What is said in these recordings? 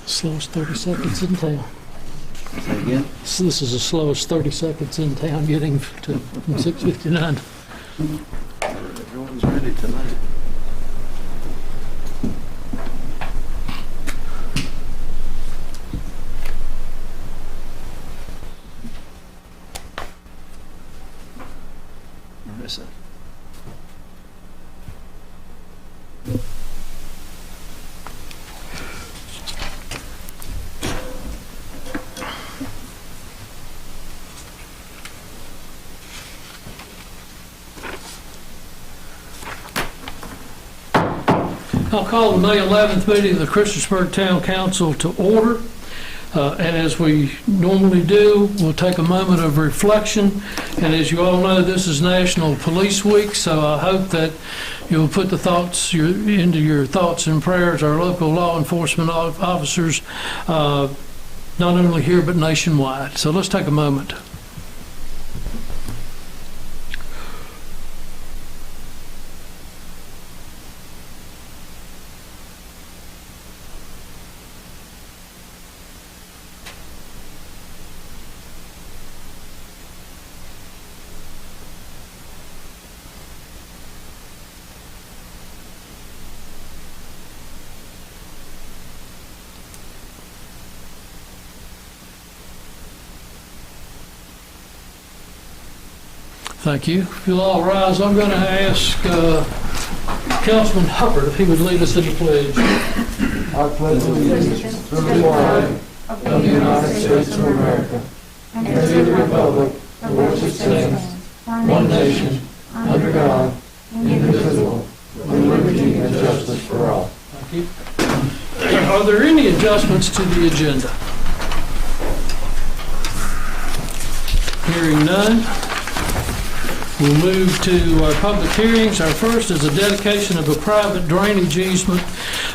Slowest 30 seconds in town. Say again? So this is the slowest 30 seconds in town getting to 6:59. Everyone's ready tonight. Marissa. I'll call the May 11th meeting of the Christiansburg Town Council to order. And as we normally do, we'll take a moment of reflection. And as you all know, this is National Police Week, so I hope that you'll put the thoughts into your thoughts and prayers, our local law enforcement officers, not only here but nationwide. So let's take a moment. Thank you. If you'll all rise, I'm going to ask Councilman Hubbard if he would lead us in the pledge. I pledge allegiance to the flag of the United States of America and to the republic for which it stands, one nation, under God, indivisible, with liberty and justice for all. Thank you. Are there any adjustments to the agenda? Hearing none. We'll move to our public hearings. Our first is a dedication of a private drainage easement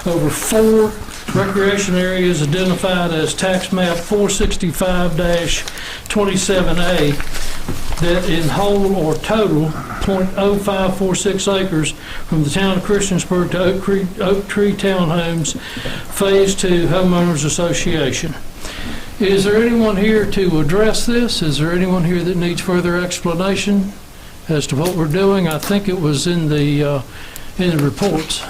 over 4 recreation areas identified as tax map 465-27A that in whole or total .0546 acres from the town of Christiansburg to Oak Tree Townhomes Phase 2 Homeowners Association. Is there anyone here to address this? Is there anyone here that needs further explanation as to what we're doing? I think it was in the reports.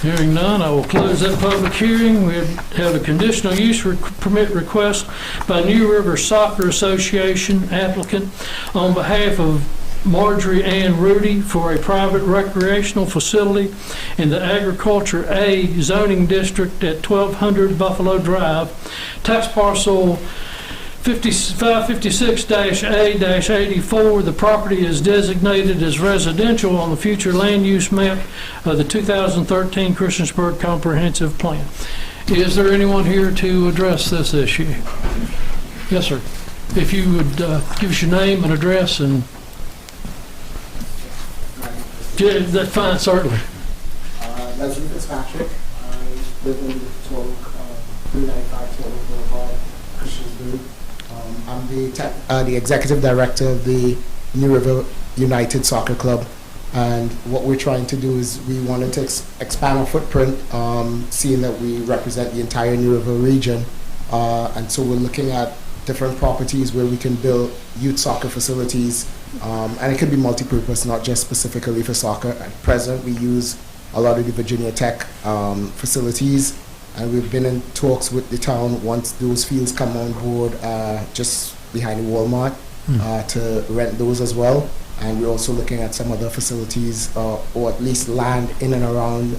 Hearing none, I will close that public hearing. We have a conditional use permit request by New River Soccer Association applicant on behalf of Marjorie Ann Rudy for a private recreational facility in the Agriculture A zoning district at 1200 Buffalo Drive, tax parcel 556-A-84. The property is designated as residential on the future land use map of the 2013 Christiansburg Comprehensive Plan. Is there anyone here to address this issue? Yes, sir. If you would give us your name and address and... Yeah, that's fine, certainly. Leslie Fitzpatrick. I live in 395 Total Boulevard, Christiansburg. I'm the executive director of the New River United Soccer Club, and what we're trying to do is we wanted to expand our footprint, seeing that we represent the entire New River region, and so we're looking at different properties where we can build youth soccer facilities, and it could be multi-purpose, not just specifically for soccer. At present, we use a lot of the Virginia Tech facilities, and we've been in talks with the town once those fields come on board, just behind the Walmart, to rent those as well. And we're also looking at some other facilities, or at least land in and around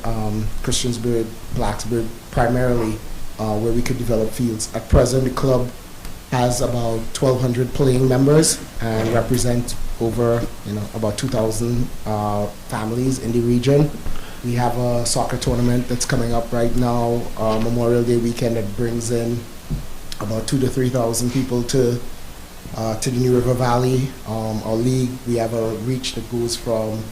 Christiansburg, Blacksburg, primarily, where we could develop fields. At present, the club has about 1,200 playing members and represent over, about 2,000 families in the region. We have a soccer tournament that's coming up right now, Memorial Day weekend, that brings in about 2,000 to 3,000 people to the New River Valley. Our league, we have a reach that goes from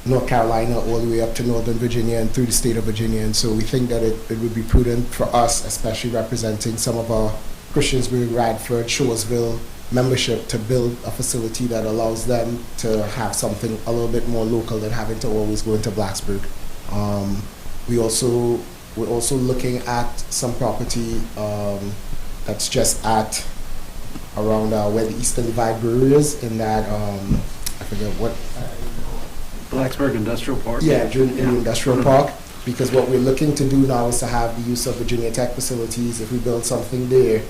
North Carolina all the way up to Northern Virginia and through the state of Virginia. And so we think that it would be prudent for us, especially representing some of our Christiansburg, Radford, Shoresville membership, to build a facility that allows them to have something a little bit more local than having to always go into Blacksburg. We're also looking at some property that's just at around where the Eastern Divide Brewery is, in that, I forget what. Blacksburg Industrial Park? Yeah, in the industrial park, because what we're looking to do now is to have the use of Virginia Tech facilities. If we build something there,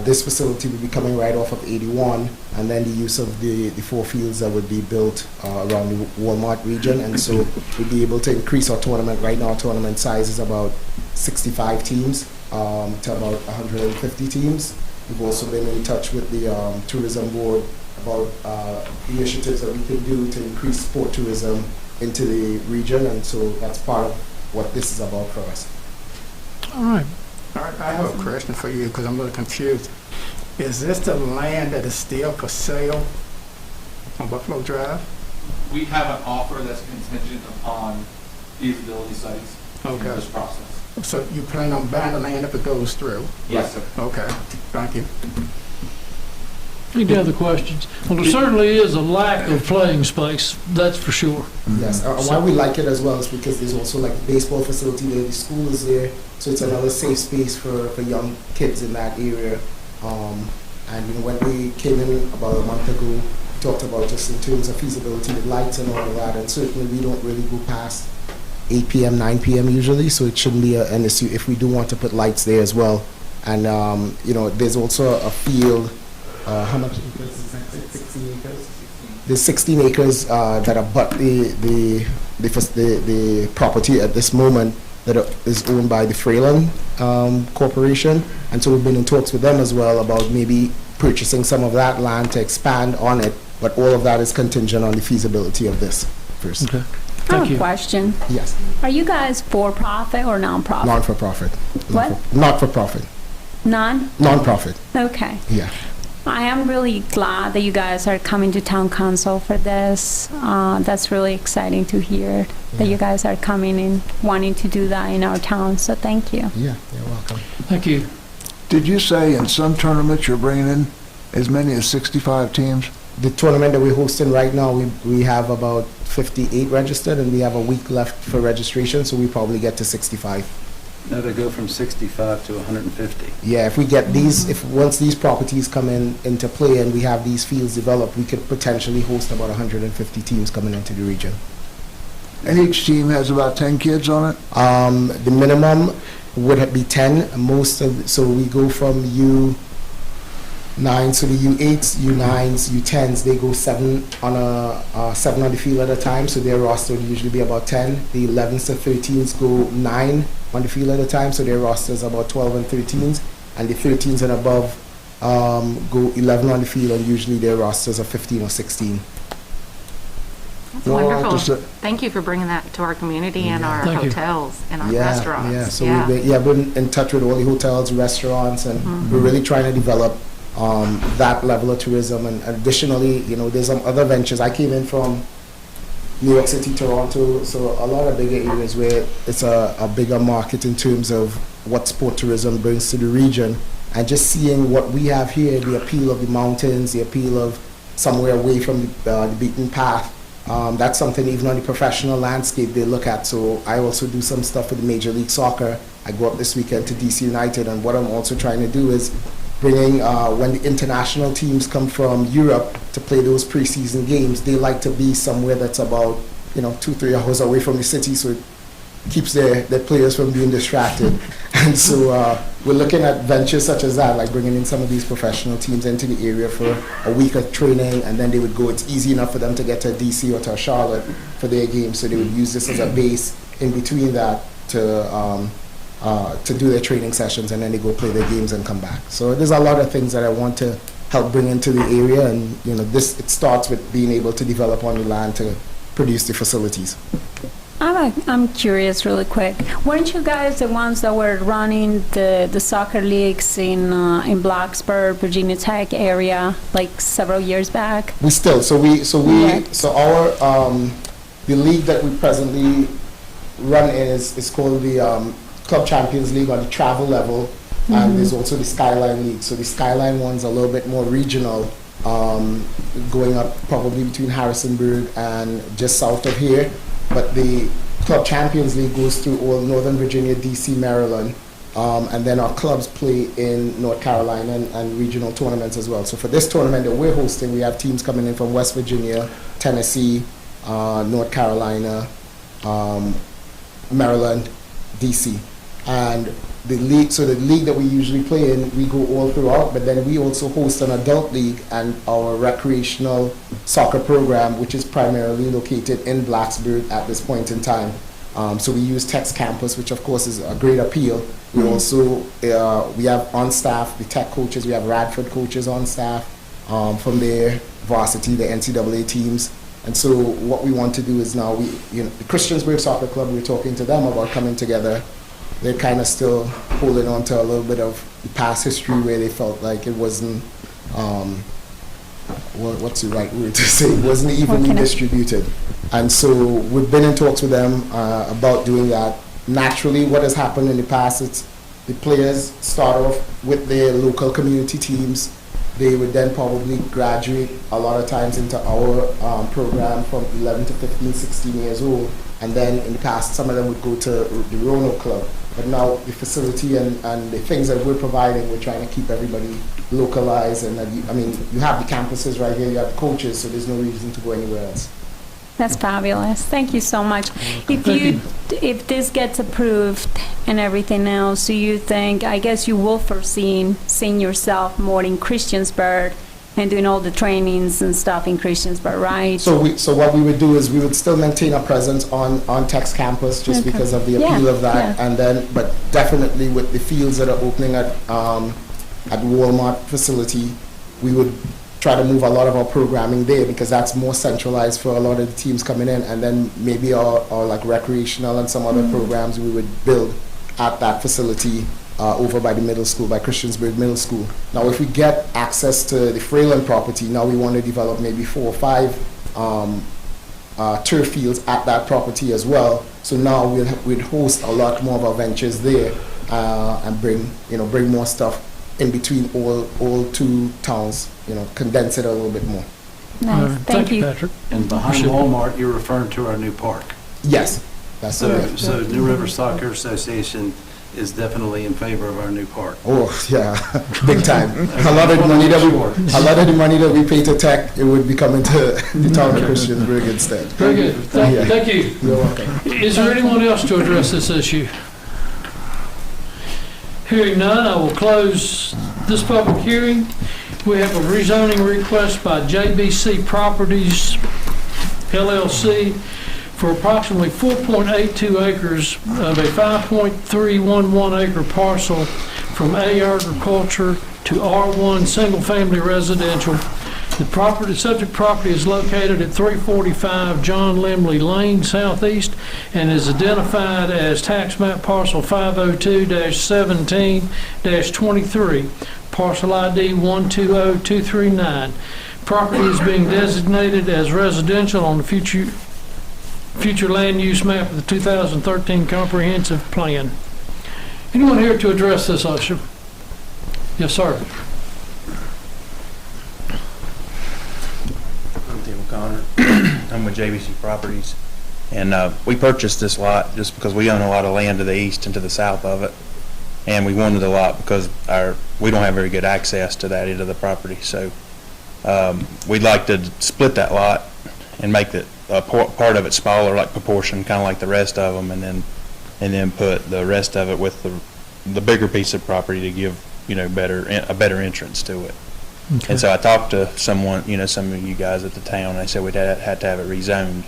this facility would be coming right off of 81, and then the use of the 4 fields that would be built around the Walmart region. And so we'd be able to increase our tournament. Right now, our tournament size is about 65 teams to about 150 teams. We've also been in touch with the tourism board about initiatives that we can do to increase sport tourism into the region, and so that's part of what this is about for us. All right. All right, I have a question for you because I'm a little confused. Is this the land that is still for sale on Buffalo Drive? We have an offer that's contingent upon feasibility studies through Okay. this process. So you plan on buying the land if it goes through? Yes, sir. Okay, thank you. Any other questions? Well, there certainly is a lack of playing space, that's for sure. Yes, why we like it as well is because there's also like a baseball facility there, the school is there, so it's another safe space for young kids in that area. And when we came in about a month ago, we talked about just in terms of feasibility with lights and all of that, and certainly we don't really go past 8 p.m., 9 p.m. usually, so it shouldn't be an issue if we do want to put lights there as well. And there's also a field. How much acres is that? 16 acres? There's 16 acres that abut the property at this moment that is owned by the Freyland Corporation. And so we've been in talks with them as well about maybe purchasing some of that land to expand on it. But all of that is contingent on the feasibility of this first. Okay. I Thank have you. a question. Yes, Are you guys for-profit or non-profit? non-for-profit. What? Not-for-profit. Non? Non-profit, Okay. yeah. I am really glad that you guys are coming to town council for this. That's really exciting to hear that you guys are coming and wanting to do that in our town, so thank you. Yeah, you're welcome. Thank you. Did you say in some tournaments you're bringing in as many as 65 teams? The tournament that we're hosting right now, we have about 58 registered, and we have a week left for registration, so we probably get to 65. No, to go from 65 to 150. Yeah, if we get these, once these properties come into play and we have these fields developed, we could potentially host about 150 teams coming into the region. And each team has about 10 kids on it? The minimum would be 10. So we go from U9, so the U8s, U9s, U10s, they go 7 on the field at a time, so their roster would usually be about 10. The 11s to 13s go 9 on the field at a time, so their roster is about 12 and 13s. And the 13s and above go 11 on the field, and usually their rosters are 15 or 16. That's Well, I'll wonderful. just- Thank you for bringing that to our community and our Thank you. hotels and our Yeah, restaurants. yeah. So we've been in touch with all the hotels, restaurants, and we're really trying to develop that level of tourism. And additionally, there's some other ventures. I came in from New York City, Toronto, so a lot of bigger areas where it's a bigger market in terms of what sport tourism brings to the region. And just seeing what we have here, the appeal of the mountains, the appeal of somewhere away from the beaten path, that's something even on the professional landscape they look at. So I also do some stuff with the Major League Soccer. I go up this weekend to DC United, and what I'm also trying to do is bringing, when the international teams come from Europe to play those preseason games, they like to be somewhere that's about 2-3 hours away from the city, so it keeps their players from being distracted. And so we're looking at ventures such as that, like bringing in some of these professional teams into the area for a week of training, and then they would go. It's easy enough for them to get to DC or to Charlotte for their game, so they would use this as a base in between that to do their training sessions, and then they go play their games and come back. So there's a lot of things that I want to help bring into the area, and it starts with being able to develop on the land to produce the facilities. I'm curious really quick. Weren't you guys the ones that were running the soccer leagues in Blacksburg, Virginia Tech area like several years back? We still, our the league that we presently run in is called the Club Champions League on the travel level, and there's also the Skyline League. So the Skyline one's a little bit more regional, going up probably between Harrisonburg and just south of here. But the Club Champions League goes through all Northern Virginia, DC, Maryland, and then our clubs play in North Carolina and regional tournaments as well. So for this tournament that we're hosting, we have teams coming in from West Virginia, Tennessee, North Carolina, Maryland, DC. And the league that we usually play in, we go all throughout, but then we also host an adult league and our recreational soccer program, which is primarily located in Blacksburg at this point in time. So we use Tech's campus, which of course is a great appeal. We also, we have on staff the Tech coaches, we have Radford coaches on staff from their varsity, the NCAA teams. And so what we want to do is now, the Christiansburg Soccer Club, we're talking to them about coming together. They're kind of still holding on to a little bit of past history where they felt like it wasn't, what's the right word to say, it wasn't evenly distributed. And so we've been in talks with them about doing that. Naturally, what has happened in the past, it's the players start off with their local community teams. They would then probably graduate a lot of times into our program from 11 to 15, 16 years old. And then in the past, some of them would go to the Roanoke Club. But now the facility and the things that we're providing, we're trying to keep everybody localized. And you have the campuses right here, you have the coaches, so there's no reason to go anywhere else. That's fabulous. Thank you so much. If this gets approved and everything else, do you think, I guess you will foresee seeing yourself more in Christiansburg and doing all the trainings and stuff in Christiansburg, right? So what we would do is we would still maintain our presence on Tech's campus just because of the appeal of that, and then but definitely with the fields that are opening at Walmart facility, we would try to move a lot of our programming there because that's more centralized for a lot of the teams coming in, and then maybe our like recreational and some other programs we would build at that facility over by the middle school, by Christiansburg Middle School. Now if we get access to the Frayland property, now we want to develop maybe 4 or 5 turf fields at that property as well. So now we'd host a lot more of our ventures there and bring more stuff in between all two towns, condense it a little bit more. Nice. Thank you, Patrick. And behind Walmart, you're referring to our new park. Yes, that's it. So New River Soccer Association is definitely in favor of our new park. Oh yeah, big time. A lot of the money that we pay to Tech, it would be coming to the town of Christiansburg instead. Very good. Thank you. You're welcome. Is there anyone else to address this issue? Hearing none, I will close this public hearing. We have a rezoning request by JBC Properties, LLC, for approximately 4.82 acres of a 5.311 acre parcel from A agriculture to R1 single-family residential. The subject property is located at 345 John Limley Lane Southeast and is identified as tax map parcel 502-17-23, parcel ID 120239. Property is being designated as residential on the future land use map of the 2013 comprehensive plan. Anyone here to address this issue? Yes, sir. I'm with JBC Properties, and we purchased this lot just because we own a lot of land to the east and to the south of it, and we wanted the lot because we don't have very good access to that end of the property, so we'd like to split that lot and make it part of it smaller, like proportion, kind of like the rest of them, and then put the rest of it with the bigger piece of property to give, a better entrance to it. Okay. And so I talked to someone, some of you guys at the town, and they said we'd had to have it rezoned.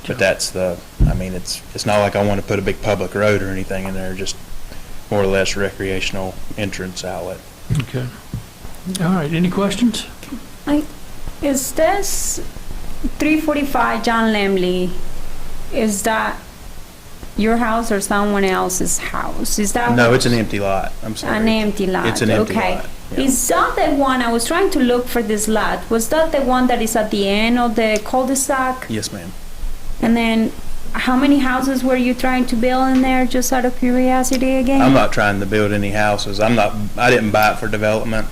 But it's not like I want to put a big public road or anything in there, just more or less recreational entrance outlet. Okay. All right, any questions? Is this 345 John Lamley, is that your house or someone else's house? Is that? No, it's an empty lot. I'm sorry. An empty lot. It's an empty okay. lot. Yeah. Is that the one, I was trying to look for this lot, was that the one that is at the end of the cul-de-sac? Yes, ma'am. And then, how many houses were you trying to build in there, just out of curiosity again? I'm not trying to build any houses. I didn't buy it for development.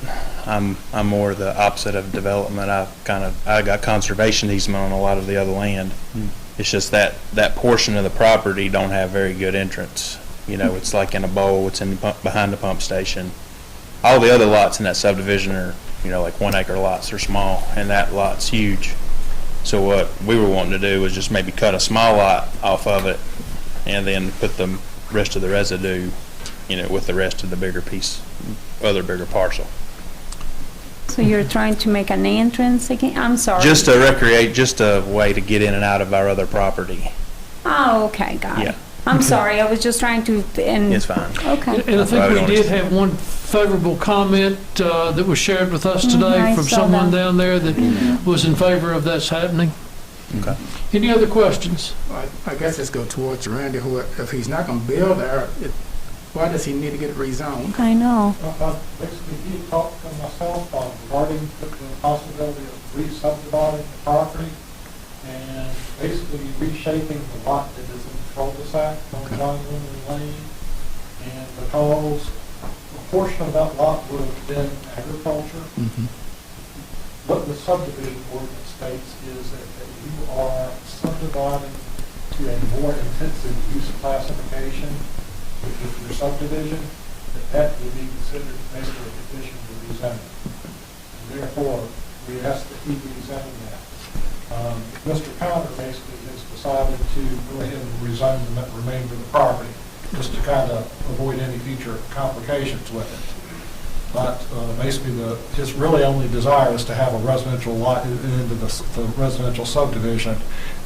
I'm more the opposite of development. I got conservation easement on a lot of the other land. It's just that portion of the property don't have very good entrance. It's like in a bowl. It's behind the pump station. All the other lots in that subdivision are, like 1 acre lots. They're small, and that lot's huge. So what we were wanting to do was just maybe cut a small lot off of it, and then put the rest of the residue, with the rest of the bigger piece, other bigger parcel. So you're trying to make an entrance again? I'm sorry. Just to recreate, just a way to get in and out of our other property. Oh, okay, got it. Yeah. I'm sorry, I was just trying to, It's fine. okay. And I think we did have one favorable comment that was shared with us today I from saw someone that. down there that was in favor of this happening. Okay. Any other questions? I guess let's go towards Randy, who, if he's not gonna build there, why does he need to get it rezoned? I know. Basically, he talked to myself regarding the possibility of re-subdividing the property and basically reshaping the lot that is in the cul-de-sac on John Lemon Lane. And because a portion of that lot would have been agriculture, what the subdivision ordinance states is that you are subdividing to a more intensive use classification, which is your subdivision, that would be considered basically a condition for rezoning. And therefore, we ask that he rezone that. Mr. Connor basically has decided to go ahead and rezone the remainder of the property, just to kind of avoid any future complications with it. But basically, his really only desire is to have a residential lot into the residential subdivision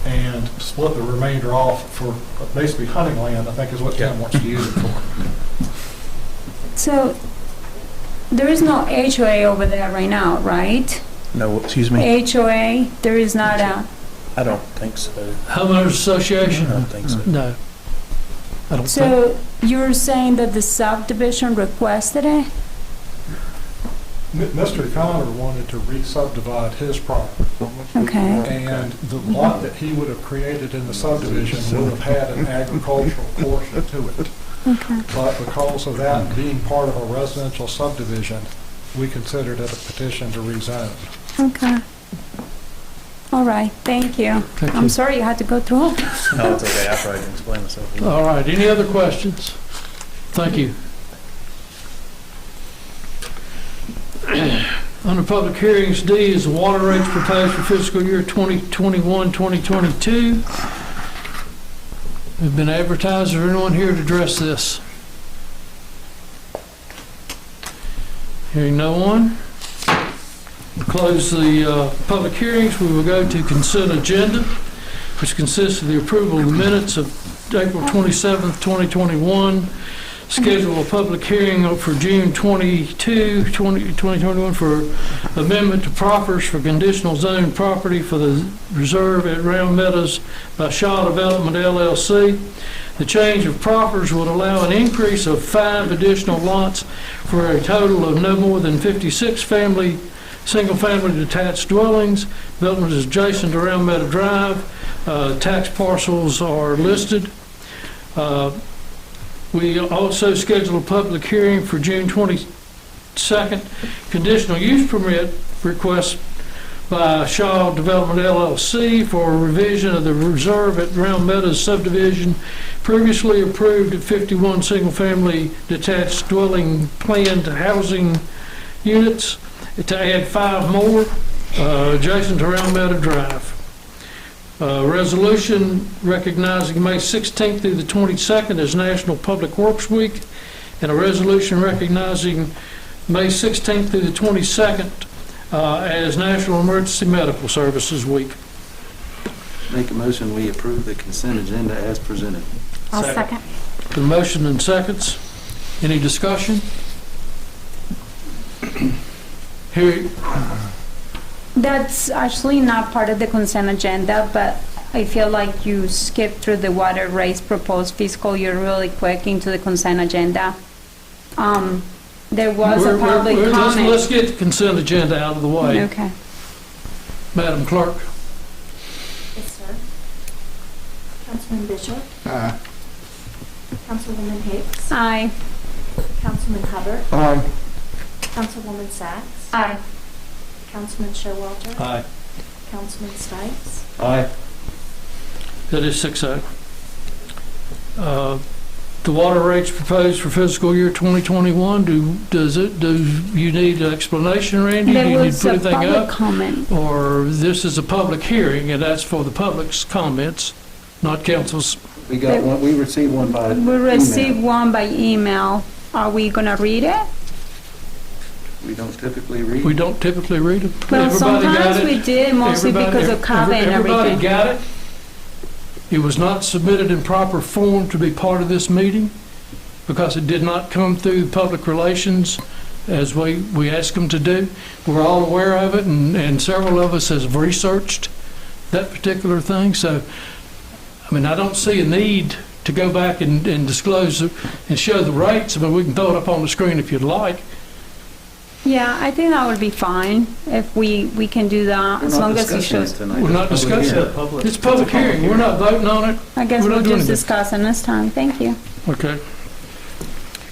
and split the remainder off for basically hunting land, I think is what Tim wants to use it for. So, there is no HOA over there right now, right? No, excuse me? HOA, there is not a, I don't think so. Homeowners Association? I don't think so. No. I don't think. so you're saying that the subdivision requested it? Mr. Connor wanted to re-subdivide his property. Okay. And the lot that he would have created in the subdivision would have had an agricultural portion to it. Okay. But because of that being part of a residential subdivision, we considered it a petition to rezone. Okay. All right, thank you. Thank I'm you. sorry you had to go through all this. No, it's okay. I probably didn't explain myself. All right, any other questions? Thank you. Under public hearings, D is the water rates proposed for fiscal year 2021-2022. Have been advertised. Is there anyone here to address this? Hearing no one. We'll close the public hearings. We will go to consent agenda, which consists of the approval of the minutes of April 27th, 2021. Schedule a public hearing for June 2021 for amendment to proffers for conditional zone property for the reserve at Round Meadows by Shaw Development LLC. The change of proffers would allow an increase of 5 additional lots for a total of no more than 56 single-family detached dwellings. Development is adjacent to Round Meadow Drive. Tax parcels are listed. We also scheduled a public hearing for June 22nd. Conditional use permit request by Shaw Development LLC for a revision of the reserve at Round Meadows subdivision, previously approved at 51 single-family detached dwelling planned housing units, to add 5 more adjacent to Round Meadow Drive. Resolution recognizing May 16th through the 22nd as National Public Works Week, and a resolution recognizing May 16th through the 22nd as National Emergency Medical Services Week. Make a motion, we approve the consent agenda as presented. I'll second. The motion and seconds. Any discussion? Here, That's actually not part of the consent agenda, but I feel like you skipped through the water rates proposed fiscal year really quick into the consent agenda. There was a public let's comment. get the consent agenda out of the way. Okay. Madam Clerk. Yes, sir. Councilman Bishop, Aye. Councilwoman Hicks, Aye. Councilman Hubbard, Aye. Councilwoman Sacks, Aye. Councilman Showalter, Aye. Councilman Stipes, Aye. That is 6-0. The water rates proposed for fiscal year 2021, do you need an explanation, Randy? Do There you need was to put a anything public up? comment. Or this is a public hearing, and that's for the public's comments, not council's. We got one, we received one by We email. received one by email. Are we gonna read it? We don't typically read. We don't typically read them. Well, Everybody got sometimes it? we did, mostly because of COVID and Everybody everything. got it? It was not submitted in proper form to be part of this meeting because it did not come through public relations as we asked them to do. We're all aware of it, and several of us have researched that particular thing. So, I mean, I don't see a need to go back and disclose and show the rates. I mean, we can throw it up on the screen if you'd like. Yeah, I think that would be fine if we can do that, We're as not long as he discussing shows. it tonight. We're not It's public discussing hearing. it. It's a public hearing. We're not voting on it. I guess We're not we'll doing just anything. discuss it this time. Thank you. Okay.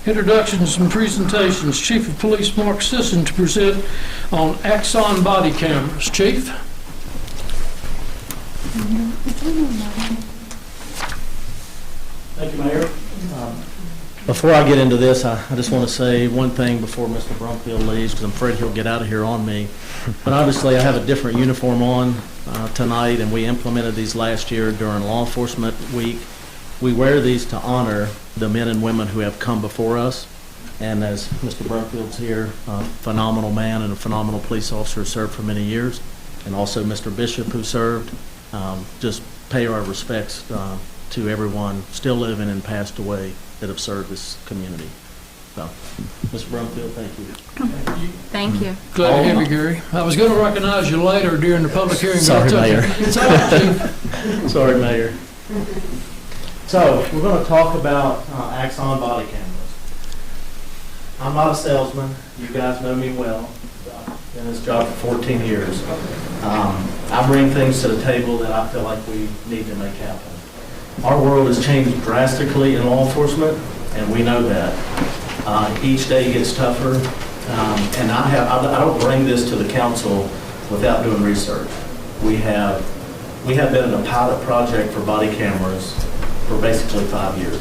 Introductions and presentations. Chief of Police Mark Sisson to present on AXON body cameras. Chief? Thank you, Mayor. Before I get into this, I just want to say one thing before Mr. Brumfield leaves, because I'm afraid he'll get out of here on me. But obviously, I have a different uniform on tonight, and we implemented these last year during Law Enforcement Week. We wear these to honor the men and women who have come before us. And as Mr. Brumfield's here, a phenomenal man and a phenomenal police officer, served for many years, and also Mr. Bishop, who served. Just pay our respects to everyone still living and passed away that have served this community. So, Mr. Brumfield, thank you. Thank you. Glad to have you, Gary. I was going to recognize you later during the public hearing. but Sorry, it's okay. Mayor. It's all right, Chief. Sorry, Mayor. So, we're going to talk about AXON body cameras. I'm not a salesman. You guys know me well. I've been in this job for 14 years. I bring things to the table that I feel like we need to make happen. Our world has changed drastically in law enforcement, and we know that. Each day gets tougher, and I don't bring this to the council without doing research. We have been in a pilot project for body cameras for basically 5 years.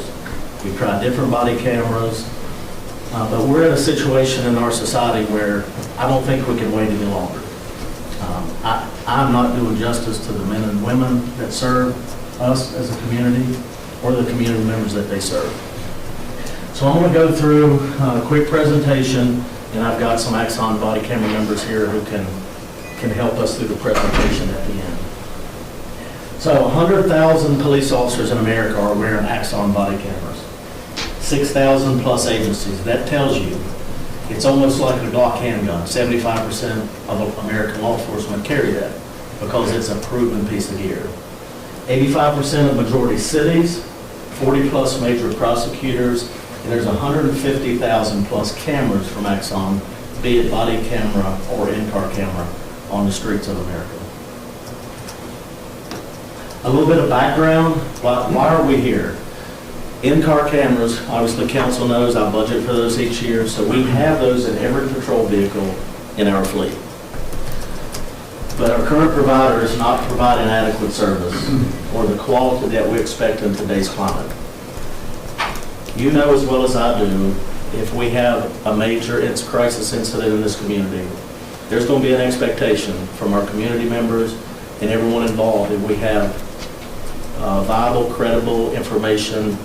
We've tried different body cameras, but we're in a situation in our society where I don't think we can wait any longer. I'm not doing justice to the men and women that serve us as a community or the community members that they serve. So I'm going to go through a quick presentation, and I've got some AXON body camera members here who can help us through the presentation at the end. So 100,000 police officers in America are wearing AXON body cameras. 6,000 plus agencies. That tells you it's almost like a Glock handgun. 75% of American law enforcement carry that because it's a proven piece of gear. 85% of majority cities, 40 plus major prosecutors, and there's 150,000 plus cameras from AXON, be it body camera or in-car camera, on the streets of America. A little bit of background, why are we here? In-car cameras, obviously council knows I budget for those each year, so we have those in every patrol vehicle in our fleet. But our current provider is not providing adequate service or the quality that we expect in today's climate. You know as well as I do, if we have a major crisis incident in this community, there's going to be an expectation from our community members and everyone involved that we have viable, credible information,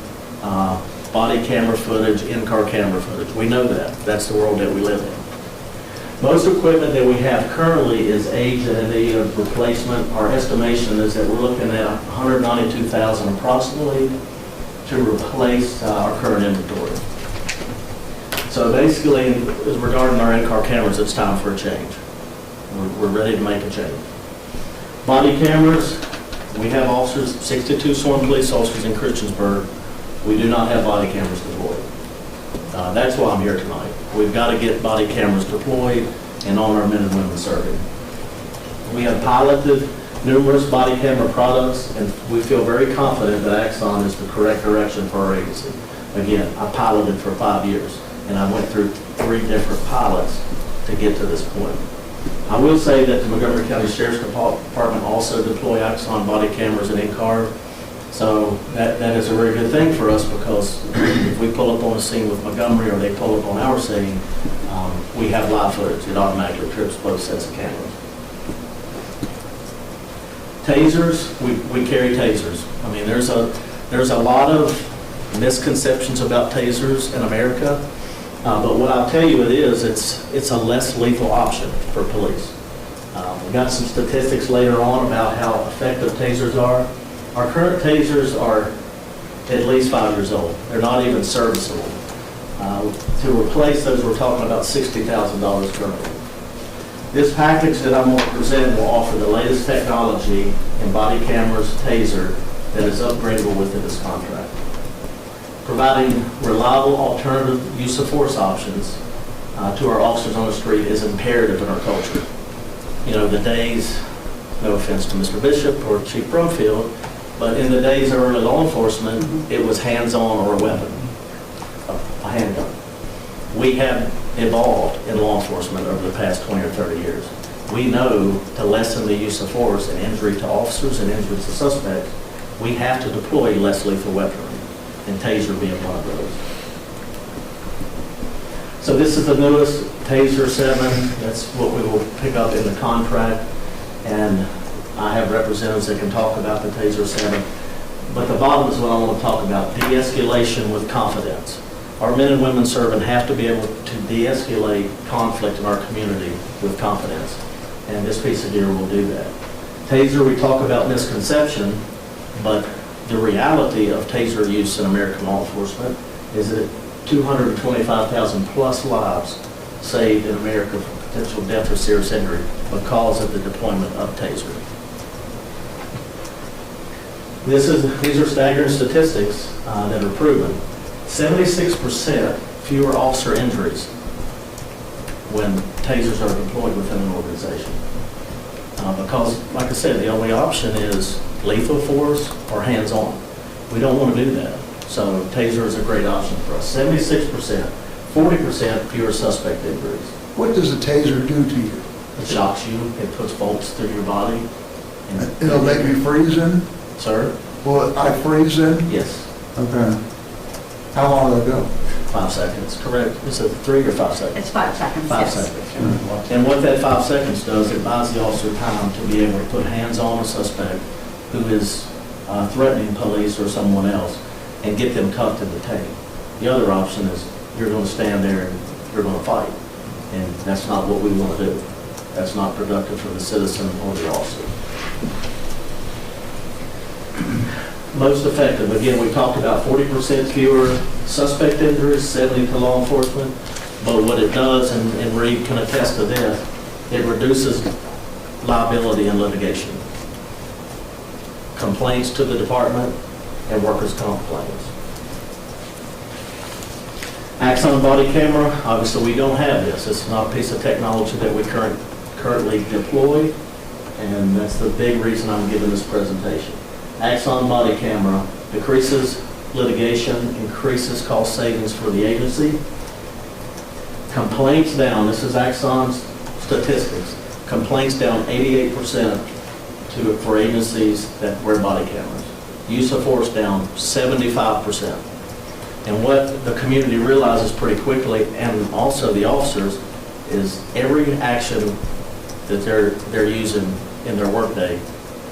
body camera footage, in-car camera footage. We know that. That's the world that we live in. Most equipment that we have currently is aged and in need of replacement. Our estimation is that we're looking at $192,000 approximately to replace our current inventory. So basically, as regarding our in-car cameras, it's time for a change. We're ready to make a change. Body cameras, we have officers, 62 sworn police officers in Christiansburg. We do not have body cameras deployed. That's why I'm here tonight. We've got to get body cameras deployed and on our men and women serving. We have piloted numerous body camera products, and we feel very confident that AXON is the correct direction for our agency. Again, I piloted for 5 years, and I went through 3 different pilots to get to this point. I will say that the Montgomery County Sheriff's Department also deploy AXON body cameras and in-car. So that is a very good thing for us, because if we pull up on a scene with Montgomery or they pull up on our scene, we have live footage. It automatically trips both sets of cameras. Tasers, we carry tasers. I mean, there's a lot of misconceptions about tasers in America, but what I'll tell you it's a less lethal option for police. We've got some statistics later on about how effective tasers are. Our current tasers are at least 5 years old. They're not even serviceable. To replace those, we're talking about $60,000 currently. This package that I'm going to present will offer the latest technology in body cameras, taser, that is upgradable within this contract. Providing reliable alternative use of force options to our officers on the street is imperative in our culture. You know, the days, no offense to Mr. Bishop or Chief Brumfield, but in the days of early law enforcement, it was hands-on or a weapon, a handgun. We have evolved in law enforcement over the past 20 or 30 years. We know to lessen the use of force and injury to officers and injury to suspects, we have to deploy less lethal weaponry, and taser being one of those. So this is the newest Taser 7. That's what we will pick up in the contract, and I have representatives that can talk about the Taser 7. But the bottom is what I want to talk about, de-escalation with confidence. Our men and women serving have to be able to de-escalate conflict in our community with confidence, and this piece of gear will do that. Taser, we talk about misconception, but the reality of taser use in American law enforcement is that 225,000 plus lives saved in America from potential death or serious injury because of the deployment of taser. These are staggering statistics that are proven. 76% fewer officer injuries when tasers are deployed within an organization. Because, like I said, the only option is lethal force or hands-on. We don't want to do that. So taser is a great option for us. 76%, 40% fewer suspect injuries. What does a taser do to you? It shocks you. It puts bolts through your body. And It'll make me freeze in? Sir? Will I freeze in? Yes. Okay. How long will it go? 5 seconds, correct. Is it 3 or 5 seconds? It's 5 seconds. 5 yes. seconds. And what that 5 seconds does, it buys the officer time to be able to put hands on a suspect who is threatening police or someone else and get them cuffed and detained. The other option is you're going to stand there and you're going to fight. And that's not what we want to do. That's not productive for the citizen or the officer. Most effective, again, we talked about 40% fewer suspect injuries, 70 to law enforcement, but what it does, and Reed can attest to this, it reduces liability and litigation. Complaints to the department and workers' comp claims. AXON body camera, obviously we don't have this. It's not a piece of technology that we currently deploy, and that's the big reason I'm giving this presentation. AXON body camera decreases litigation, increases cost savings for the agency. Complaints down, this is AXON's statistics, complaints down 88% for agencies that wear body cameras. Use of force down 75%. And what the community realizes pretty quickly, and also the officers, is every action that they're using in their workday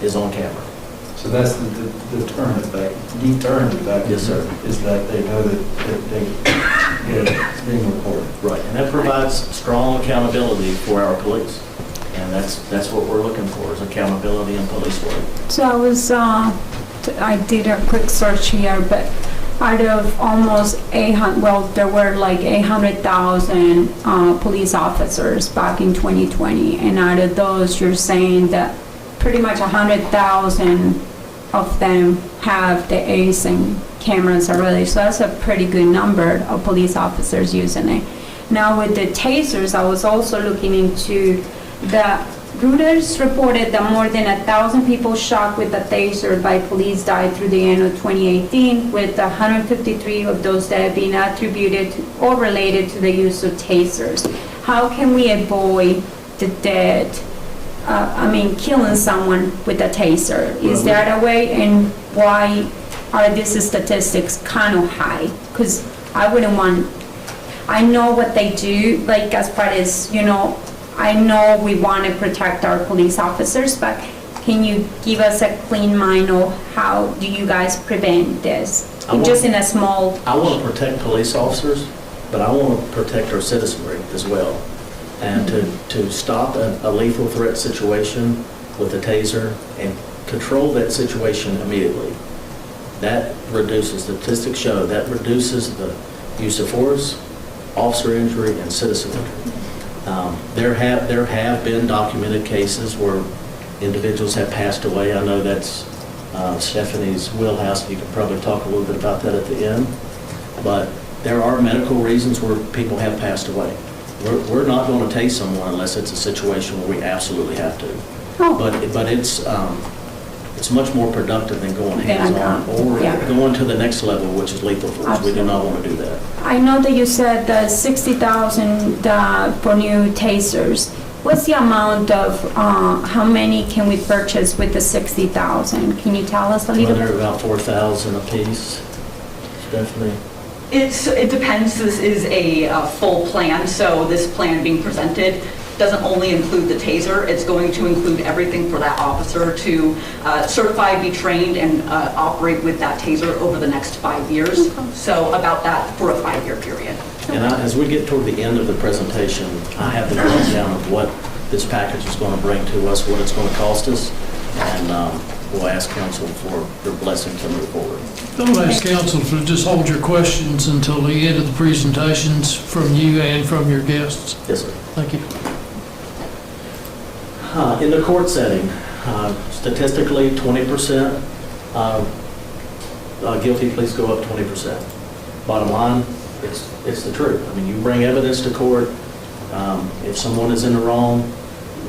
is on camera. So that's the deterrent effect. Deterrent effect. Yes, sir. Is that they know that it's being recorded. Right, and that provides strong accountability for our police. And that's what we're looking for, is accountability in police work. So I did a quick search here, but out of almost 800, well, there were like 800,000 police officers back in 2020, and out of those, you're saying that pretty much 100,000 of them have the AXON cameras already, so that's a pretty good number of police officers using it. Now with the tasers, I was also looking into the Reuters reported that more than 1,000 people shot with a taser by police died through the end of 2018, with 153 of those that have been attributed or related to the use of tasers. How can we avoid the death? Killing someone with a taser. Is there a way, and why are these statistics kind of high? Because I wouldn't want, I know what they do, like as far as, I know we want to protect our police officers, but can you give us a clean mind of how do you guys prevent this? Just in a small... I want to protect police officers, but I want to protect our citizenry as well. And to stop a lethal threat situation with a taser and control that situation immediately, that reduces, statistics show, that reduces the use of force, officer injury, and citizen injury. There have been documented cases where individuals have passed away. I know that's Stephanie's wheelhouse. You could probably talk a little bit about that at the end. But there are medical reasons where people have passed away. We're not going to tase someone unless it's a situation where we absolutely have to. Oh. But it's much more productive than going hands-on or going to the next level, which is lethal force. Absolutely. We do not want to do that. I know that you said that 60,000 for new tasers. What's the amount of, how many can we purchase with the 60,000? Can you tell us a little bit? They're about 4,000 a piece, Stephanie. It depends. This is a full plan, so this plan being presented doesn't only include the taser, it's going to include everything for that officer to certify, be trained, and operate with that taser over the next 5 years. Okay. So about that for a 5-year period. And as we get toward the end of the presentation, I have the breakdown of what this package is going to bring to us, what it's going to cost us, and we'll ask council for their blessing to move forward. I'll ask council to just hold your questions until the end of the presentations from you and from your guests. Yes, sir. Thank you. In the court setting, statistically, 20% guilty pleas go up 20%. Bottom line, it's the truth. I mean, you bring evidence to court. If someone is in the wrong,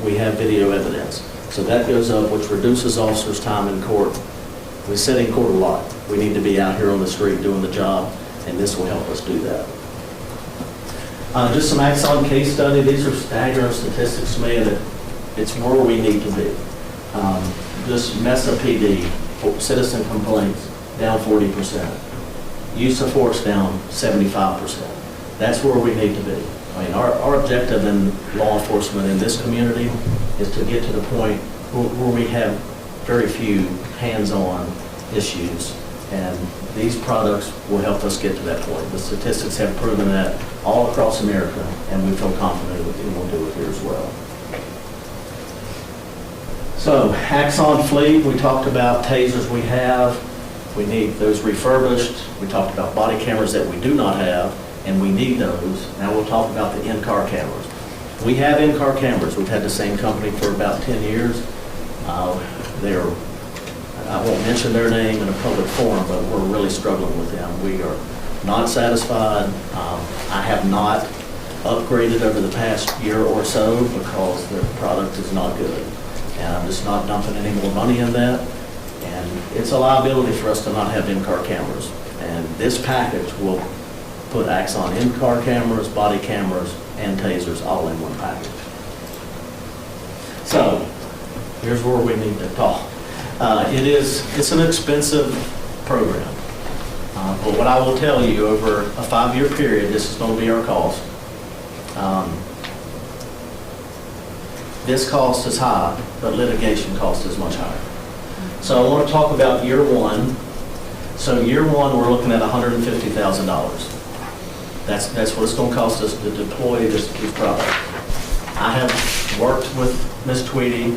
we have video evidence. So that goes up, which reduces officers' time in court. We sit in court a lot. We need to be out here on the street doing the job, and this will help us do that. Just some AXON case study. These are staggering statistics to me that it's where we need to be. This Mesa PD, citizen complaints, down 40%. Use of force down 75%. That's where we need to be. I mean, our objective in law enforcement in this community is to get to the point where we have very few hands-on issues, and these products will help us get to that point. The statistics have proven that all across America, and we feel confident that we will do it here as well. So, AXON fleet, we talked about tasers we have. We need those refurbished. We talked about body cameras that we do not have, and we need those. Now we'll talk about the in-car cameras. We have in-car cameras. We've had the same company for about 10 years. I won't mention their name in a public forum, but we're really struggling with them. We are not satisfied. I have not upgraded over the past year or so because the product is not good. And I'm just not dumping any more money in that. And it's a liability for us to not have in-car cameras. And this package will put AXON in-car cameras, body cameras, and tasers all in one package. So, here's where we need to talk. It's an expensive program. But what I will tell you, over a 5-year period, this is going to be our cost. This cost is high, but litigation cost is much higher. So I want to talk about year one. So year one, we're looking at $150,000. That's what it's going to cost us to deploy these products. I have worked with Ms. Tweedy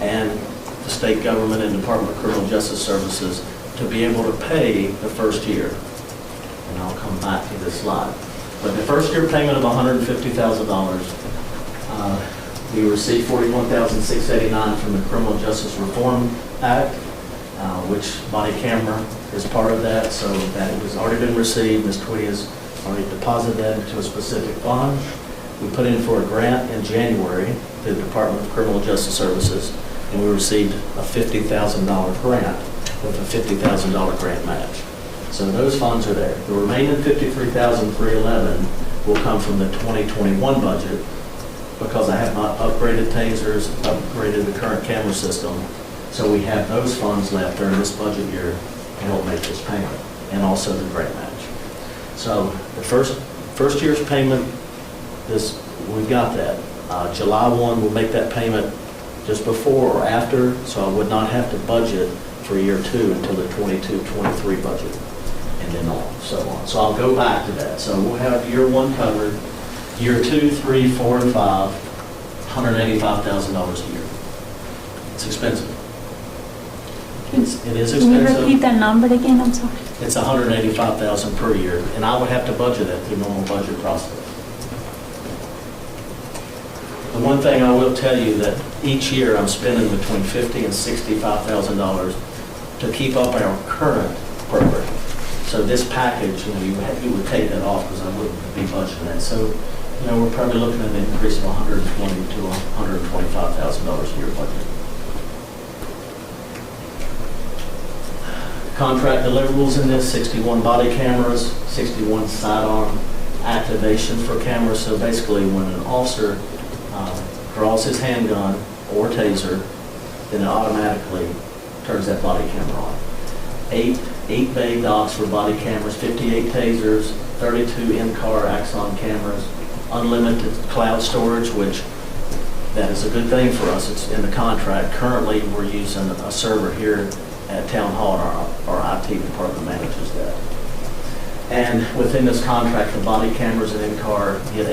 and the state government and Department of Criminal Justice Services to be able to pay the first year. And I'll come back to this slide. But the first year payment of $150,000, we received $41,689 from the Criminal Justice Reform Act, which body camera is part of that, so that has already been received. Ms. Tweedy has already deposited that into a specific fund. We put in for a grant in January to the Department of Criminal Justice Services, and we received a $50,000 grant with a $50,000 grant match. So those funds are there. The remaining $53,311 will come from the 2021 budget because I have not upgraded tasers, upgraded the current camera system. So we have those funds left during this budget year to help make this payment and also the grant match. So the first year's payment, we've got that. July 1, we'll make that payment just before or after, so I would not have to budget for year 2 until the 22-23 budget, and then on, so on. So I'll go back to that. So we'll have year 1 covered, year 2, 3, 4, and 5, $185,000 a year. It's expensive. It is Can you expensive. repeat that number again? I'm sorry. It's $185,000 per year, and I would have to budget it through normal budget process. The one thing I will tell you that each year I'm spending between $50,000 and $65,000 to keep up our current program. So this package, you would take that off because I wouldn't be budgeting that. So, we're probably looking at an increase of $120,000 to $125,000 a year budget. Contract deliverables in this, 61 body cameras, 61 sidearm activations for cameras. So basically when an officer draws his handgun or taser, then it automatically turns that body camera on. Eight bay docks for body cameras, 58 tasers, 32 in-car AXON cameras, unlimited cloud storage, which that is a good thing for us. It's in the contract. Currently, we're using a server here at Town Hall, and our IT department manages that. And within this contract, the body cameras and in-car get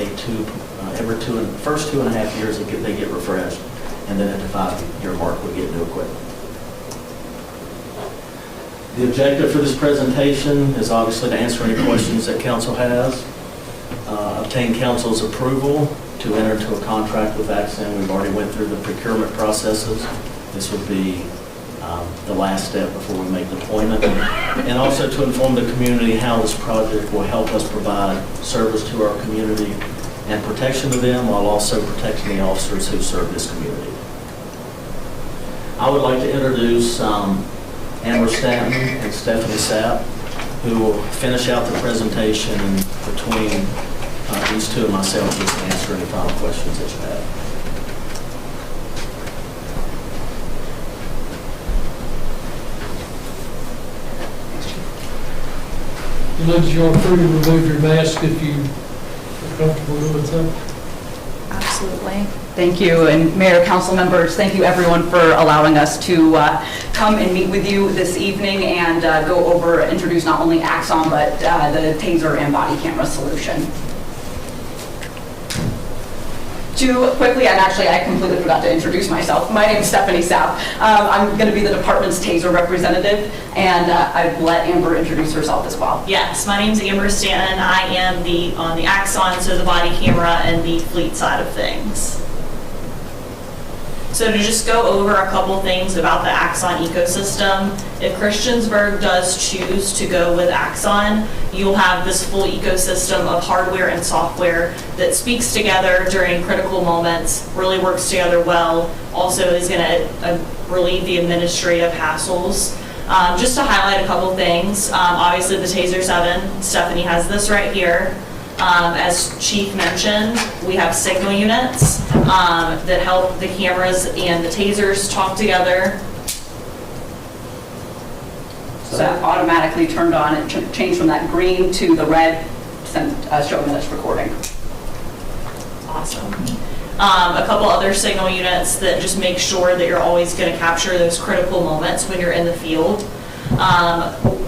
first 2.5 years they get refreshed, and then at the 5-year mark we get new equipment. The objective for this presentation is obviously to answer any questions that council has, obtain council's approval to enter into a contract with AXON. We've already went through the procurement processes. This would be the last step before we make deployment, and also to inform the community how this project will help us provide service to our community and protection to them while also protecting the officers who serve this community. I would like to introduce Amber Stanton and Stephanie Sapp, who will finish out the presentation between these two and myself, just to answer any final questions that you have. You're free to remove your mask if you are comfortable doing so. Absolutely. Thank you, and Mayor, council members, thank you everyone for allowing us to come and meet with you this evening and go over, introduce not only AXON, but the taser and body camera solution. Too quickly, and actually I completely forgot to introduce myself. My name is Stephanie Sapp. I'm going to be the department's taser representative, and I've let Amber introduce herself as well. Yes, my name's Amber Stanton. I am on the AXON, so the body camera and the fleet side of things. So to just go over a couple things about the AXON ecosystem, if Christiansburg does choose to go with AXON, you'll have this full ecosystem of hardware and software that speaks together during critical moments, really works together well, also is going to relieve the administrative hassles. Just to highlight a couple things, obviously the Taser 7, Stephanie has this right here. As Chief mentioned, we have signal units that help the cameras and the tasers talk together. So that automatically turned on and changed from that green to the red, showing that it's recording. Awesome. a couple other signal units that just make sure that you're always going to capture those critical moments when you're in the field.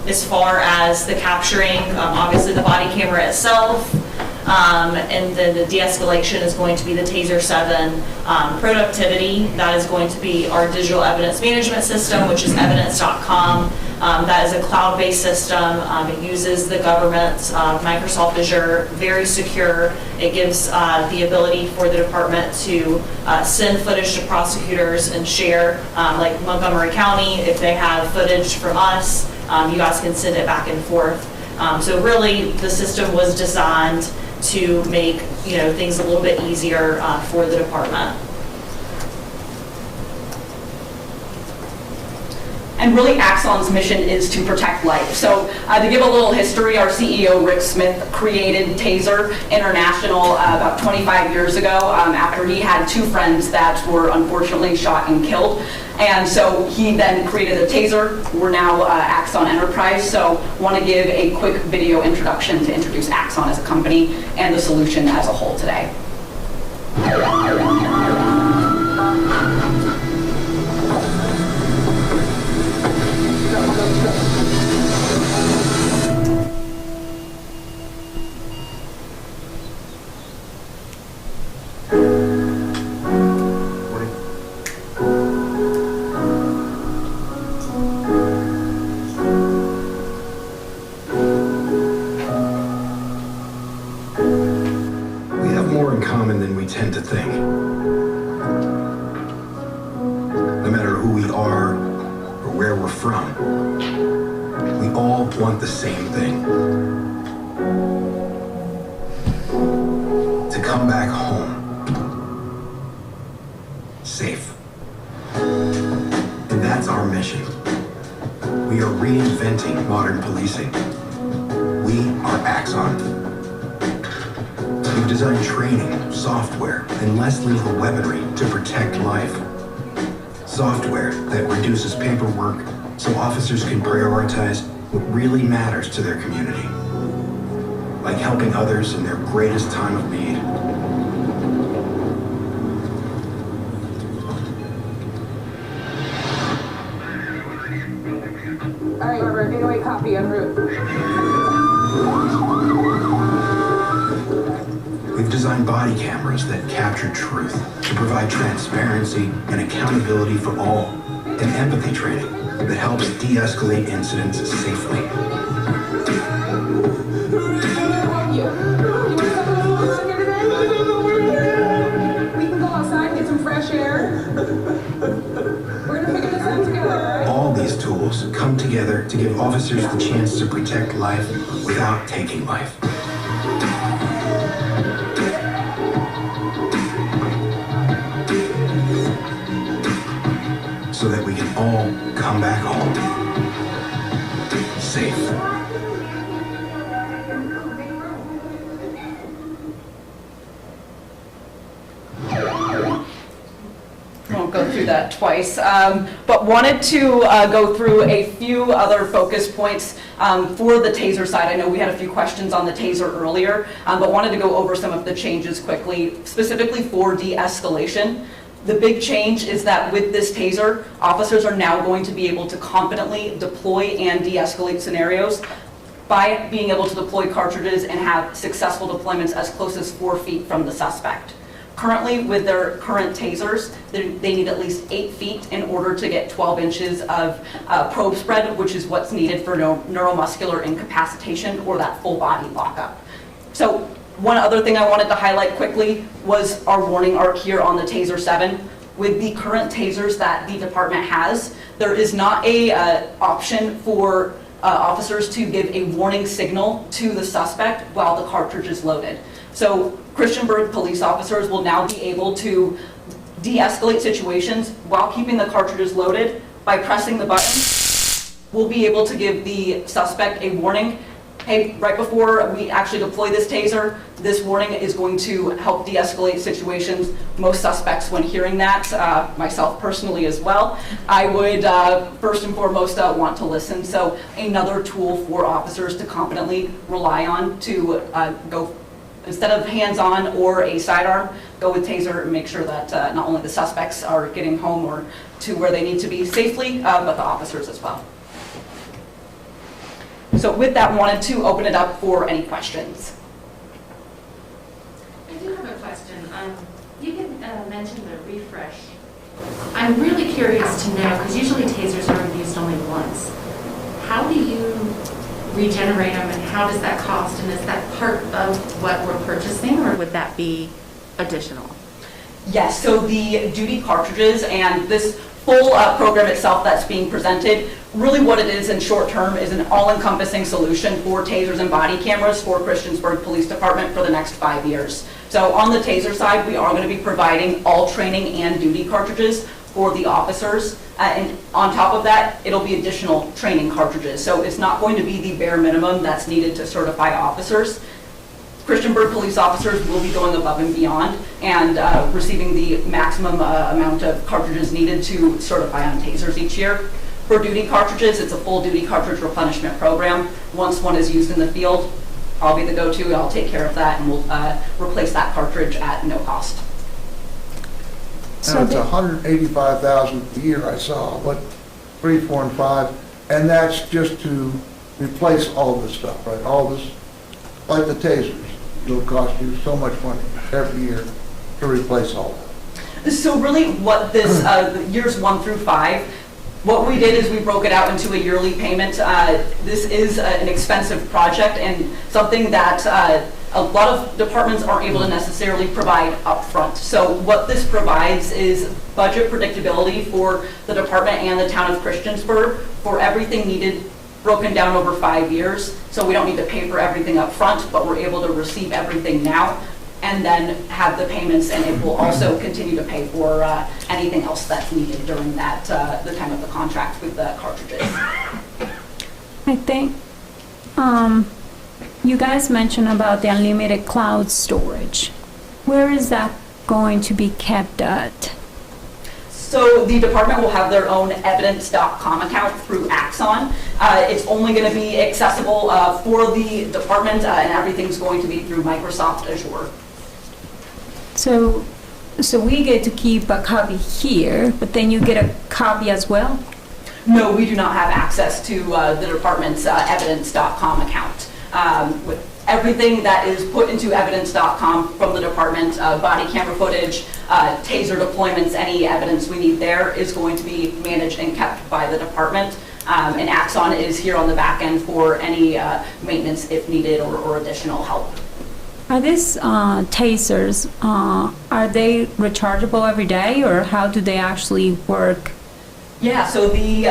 As far as the capturing, obviously the body camera itself, and then the de-escalation is going to be the TASER 7 productivity. That is going to be our digital evidence management system, which is evidence.com. That is a cloud-based system. It uses the government's Microsoft Azure, very secure. It gives the ability for the department to send footage to prosecutors and share, like Montgomery County, if they have footage from us, you guys can send it back and forth. So really, the system was designed to make things a little bit easier for the department. And really, AXON's mission is to protect life. So to give a little history, our CEO, Rick Smith, created TASER International about 25 years ago after he had two friends that were unfortunately shot and killed. And so he then created a TASER. We're now AXON Enterprise. So want to give a quick video introduction to introduce AXON as a company and the solution as a whole today. We have more in common than we tend to think. No matter who we are or where we're from, we all want the same thing. To come back home. Safe. And that's our mission. We are reinventing modern policing. We are AXON. We've designed training, software, and less lethal weaponry to protect life. Software that reduces paperwork so officers can prioritize what really matters to their community. Like helping others in their greatest time of need. All right, Robert, take away copy en route. We've designed body cameras that capture truth to provide transparency and accountability for all, and empathy training that helps de-escalate incidents safely. We can go outside and get some fresh air. We're gonna figure this out together, all right? All these tools come together to give officers the chance to protect life without taking life. So that we can all come back home safe. I won't go through that twice, but wanted to go through a few other focus points for the TASER side. I know we had a few questions on the TASER earlier, but wanted to go over some of the changes quickly, specifically for de-escalation. The big change is that with this TASER, officers are now going to be able to competently deploy and de-escalate scenarios by being able to deploy cartridges and have successful deployments as close as 4 feet from the suspect. Currently, with their current TASERs, they need at least 8 feet in order to get 12 inches of probe spread, which is what's needed for neuromuscular incapacitation or that full body lockup. So one other thing I wanted to highlight quickly was our warning arc here on the TASER 7. With the current TASERs that the department has, there is not a option for officers to give a warning signal to the suspect while the cartridge is loaded. So Christiansburg police officers will now be able to de-escalate situations while keeping the cartridges loaded by pressing the button. We'll be able to give the suspect a warning. Hey, right before we actually deploy this TASER, this warning is going to help de-escalate situations. Most suspects, when hearing that, myself personally as well, I would first and foremost want to listen. So another tool for officers to competently rely on to go instead of hands-on or a sidearm, go with taser and make sure that not only the suspects are getting home or to where they need to be safely, but the officers as well. So with that, wanted to open it up for any questions. I do have a question. You had mentioned the refresh. I'm really curious to know, because usually tasers are used only once. How do you regenerate them, and how does that cost? And is that part of what we're purchasing, or would that be additional? Yes, so the duty cartridges and this full program itself that's being presented, really what it is in short term is an all-encompassing solution for tasers and body cameras for Christiansburg Police Department for the next 5 years. So on the taser side, we are going to be providing all training and duty cartridges for the officers. And on top of that, it'll be additional training cartridges. So it's not going to be the bare minimum that's needed to certify officers. Christiansburg police officers will be going above and beyond and receiving the maximum amount of cartridges needed to certify on tasers each year. For duty cartridges, it's a full duty cartridge replenishment program. Once one is used in the field, I'll be the go-to, I'll take care of that, and we'll replace that cartridge at no cost. Now, it's $185,000 a year, I saw, what, 3, 4, and 5, and that's just to replace all this stuff, right? All this, like the tasers, it'll cost you so much money every year to replace all that. So really what this, years 1 through 5, what we did is we broke it out into a yearly payment. This is an expensive project and something that a lot of departments aren't able to necessarily provide upfront. So what this provides is budget predictability for the department and the town of Christiansburg for everything needed broken down over 5 years. So we don't need to pay for everything up front, but we're able to receive everything now and then have the payments, and it will also continue to pay for anything else that's needed during that the time of the contract with the cartridges. I think you guys mentioned about the unlimited cloud storage. Where is that going to be kept at? So the department will have their own evidence.com account through AXON. It's only going to be accessible for the department, and everything's going to be through Microsoft Azure. So we get to keep a copy here, but then you get a copy as well? No, we do not have access to the department's evidence.com account. With everything that is put into evidence.com from the department, body camera footage, taser deployments, any evidence we need there is going to be managed and kept by the department. And AXON is here on the back end for any maintenance if needed or additional help. Are these tasers, are they rechargeable every day, or how do they actually work? Yeah, so the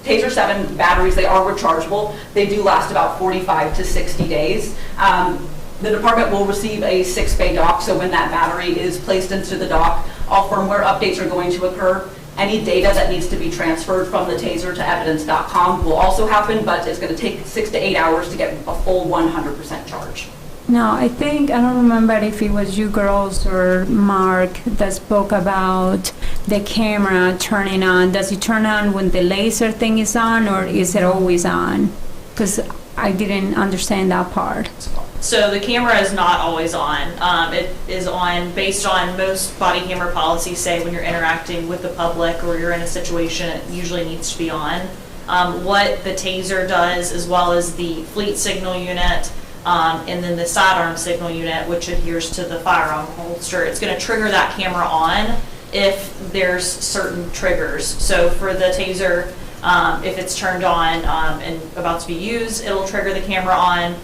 Taser 7 batteries, they are rechargeable. They do last about 45 to 60 days. The department will receive a 6-bay dock, so when that battery is placed into the dock, all firmware updates are going to occur. Any data that needs to be transferred from the taser to evidence.com will also happen, but it's going to take 6 to 8 hours to get a full 100% charge. No, I don't remember if it was you girls or Mark that spoke about the camera turning on. Does it turn on when the laser thing is on, or is it always on? Because I didn't understand that part. So the camera is not always on. It is on based on most body camera policies say when you're interacting with the public or you're in a situation, it usually needs to be on. What the taser does, as well as the fleet signal unit, and then the sidearm signal unit, which adheres to the firearm holster, it's going to trigger that camera on if there's certain triggers. So for the taser, if it's turned on and about to be used, it'll trigger the camera on.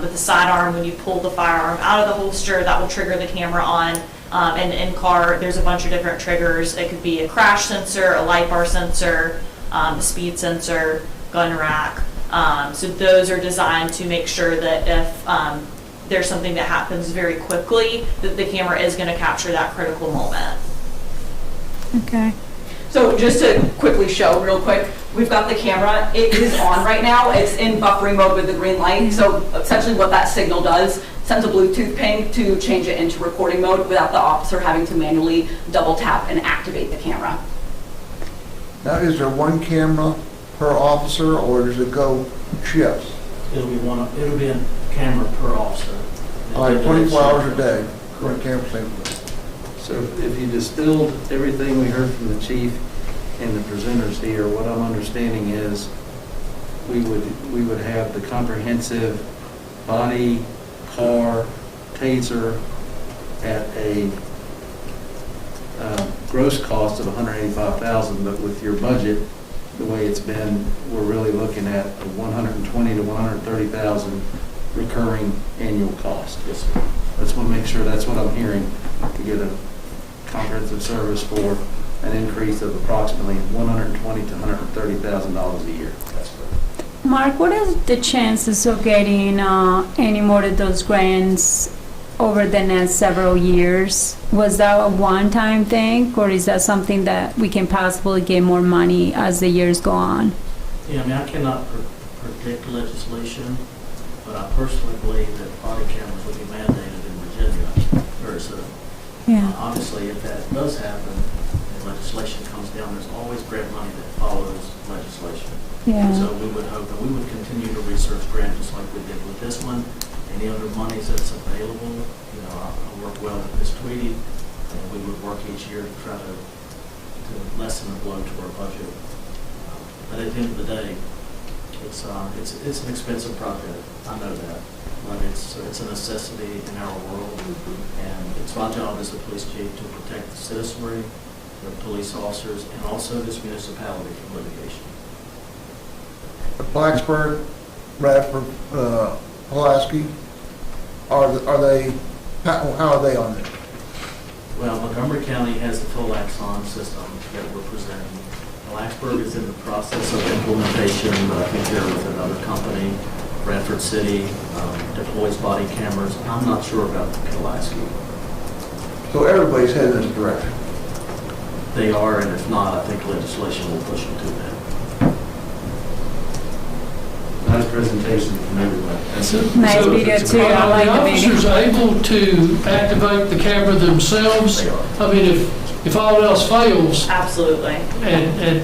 With the sidearm, when you pull the firearm out of the holster, that will trigger the camera on. And in car, there's a bunch of different triggers. It could be a crash sensor, a light bar sensor, a speed sensor, gun rack. So those are designed to make sure that if there's something that happens very quickly, that the camera is going to capture that critical moment. Okay. So just to quickly show real quick, we've got the camera. It is on right now. It's in buffering mode with the green light. So essentially what that signal does, sends a Bluetooth ping to change it into recording mode without the officer having to manually double tap and activate the camera. Now, is there one camera per officer, or does it go shifts? It'll be a camera per officer. Like 24 hours a day, current camera safety. So if you distilled everything we heard from the chief and the presenters here, what I'm understanding is we would have the comprehensive body, car, taser at a gross cost of $185,000, but with your budget, the way it's been, we're really looking at a $120,000 to $130,000 recurring annual cost. Yes, sir. I just want to make sure that's what I'm hearing, to get a comprehensive service for an increase of approximately $120,000 to $130,000 a year. That's correct. Mark, what is the chances of getting any more of those grants over the next several years? Was that a one-time thing, or is that something that we can possibly get more money as the years go on? Yeah, I mean, I cannot predict legislation, but I personally believe that body cameras will be mandated in Virginia very soon. Yeah. Obviously, if that does happen, and legislation comes down, there's always grant money that follows legislation. Yeah. So we would hope, and we would continue to research grants just like we did with this one. Any other monies that's available, you know, I'll work well with Ms. Tweedy, and we would work each year to try to lessen the blow to our budget. But at the end of the day, it's an expensive project. I know that, but it's a necessity in our world, and it's my job as a police chief to protect the citizenry, the police officers, and also this municipality from litigation. Blacksburg, Bradford, Pulaski, how are they on it? Well, Montgomery County has the full AXON system that we're presenting. Blacksburg is in the process of implementation, but I think they're with another company. Bradford City deploys body cameras. I'm not sure about Pulaski. So everybody's heading in this direction. They are, and if not, I think legislation will push them to that. Nice presentation from everybody. Nice video too. I like the Are the video. officers able to activate the camera themselves? They are. I mean, if all else fails Absolutely. and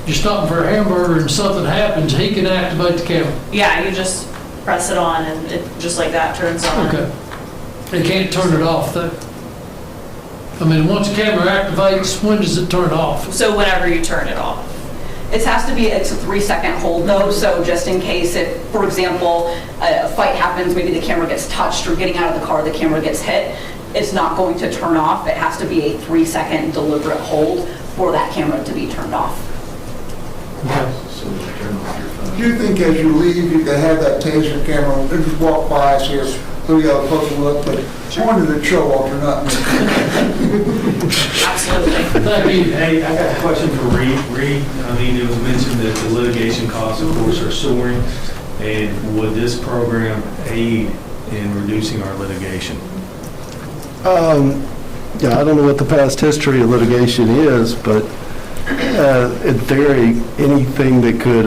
you're stopping for a hamburger and something happens, he can activate the camera. Yeah, you just press it on and it just like that turns on. Okay. They can't turn it off though. I mean, once the camera activates, when does it turn off? So whenever you turn it off. It's a 3-second hold though, so just in case if, for example, a fight happens, maybe the camera gets touched or getting out of the car, the camera gets hit, it's not going to turn off. It has to be a 3-second deliberate hold for that camera to be turned off. So you turn off your phone. Do you think as you leave, you can have that taser camera, they just walk by us here, so you have a closer look, but one to the show off or not? Absolutely. Thank you. Hey, I got a question for Reed. I mean, it was mentioned that the litigation costs, of course, are soaring, and would this program aid in reducing our litigation? Yeah, I don't know what the past history of litigation is, but in theory, anything that could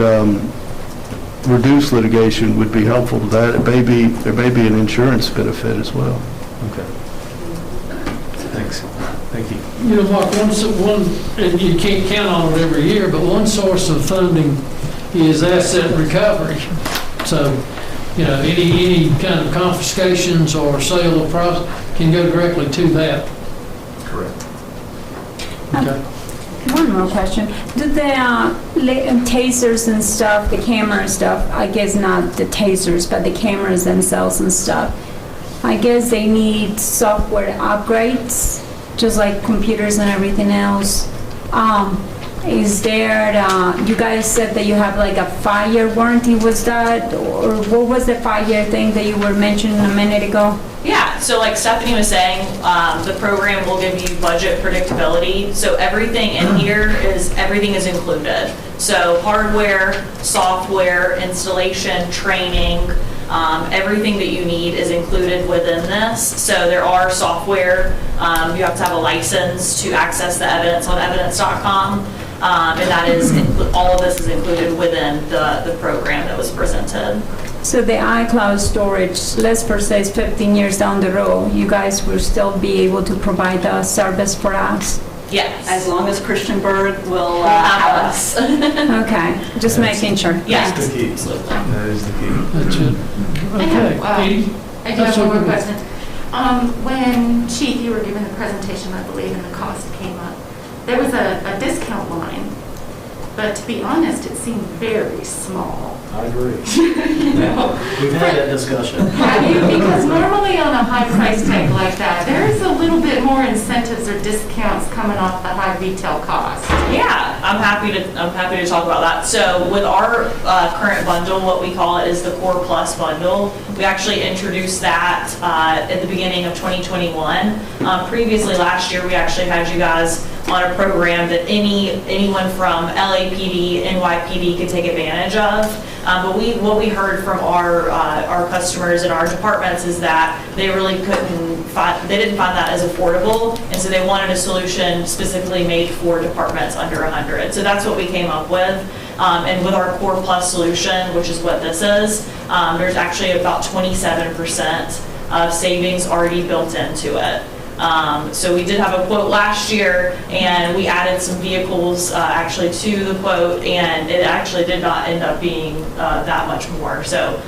reduce litigation would be helpful to that. There may be an insurance benefit as well. Okay. Thanks. Thank you. You know, Mark, and you can't count on it every year, but one source of funding is asset recovery. So, you know, any kind of confiscations or sale of property can go directly to that. Correct. Okay. One more question. Do the tasers and stuff, the camera and stuff, I guess not the tasers, but the cameras themselves and stuff, I guess they need software upgrades, just like computers and everything else. Is there, you guys said that you have like a 5-year warranty, was that, or what was the 5-year thing that you were mentioning a minute ago? Yeah, so like Stephanie was saying, the program will give you budget predictability. So everything in here everything is included. So hardware, software, installation, training, everything that you need is included within this. So there are software, you have to have a license to access the evidence on evidence.com. And that is, all of this is included within the program that was presented. So the iCloud storage, let's say it's 15 years down the road, you guys will still be able to provide the service for us? Yes. As long as Christiansburg will have us. Okay, just making sure. Yes. That's the key. That is the key. That's it. I Okay. Edie? I do have one more question. When Chief, you were giving the presentation, I believe, and the cost came up, there was a discount line, but to be honest, it seemed very small. I agree. You know? We've had that discussion. Have you? Because normally on a high price tag like that, there's a little bit more incentives or discounts coming off the high retail cost. Yeah, I'm happy to talk about that. So with our current bundle, what we call it is the Core Plus bundle. We actually introduced that at the beginning of 2021. Previously last year, we actually had you guys on a program that anyone from LAPD, NYPD could take advantage of. But what we heard from our customers and our departments is that they really didn't find that as affordable, and so they wanted a solution specifically made for departments under 100. So that's what we came up with. And with our Core Plus solution, which is what this is, there's actually about 27% of savings already built into it. So we did have a quote last year, and we added some vehicles actually to the quote, and it actually did not end up being that much more. So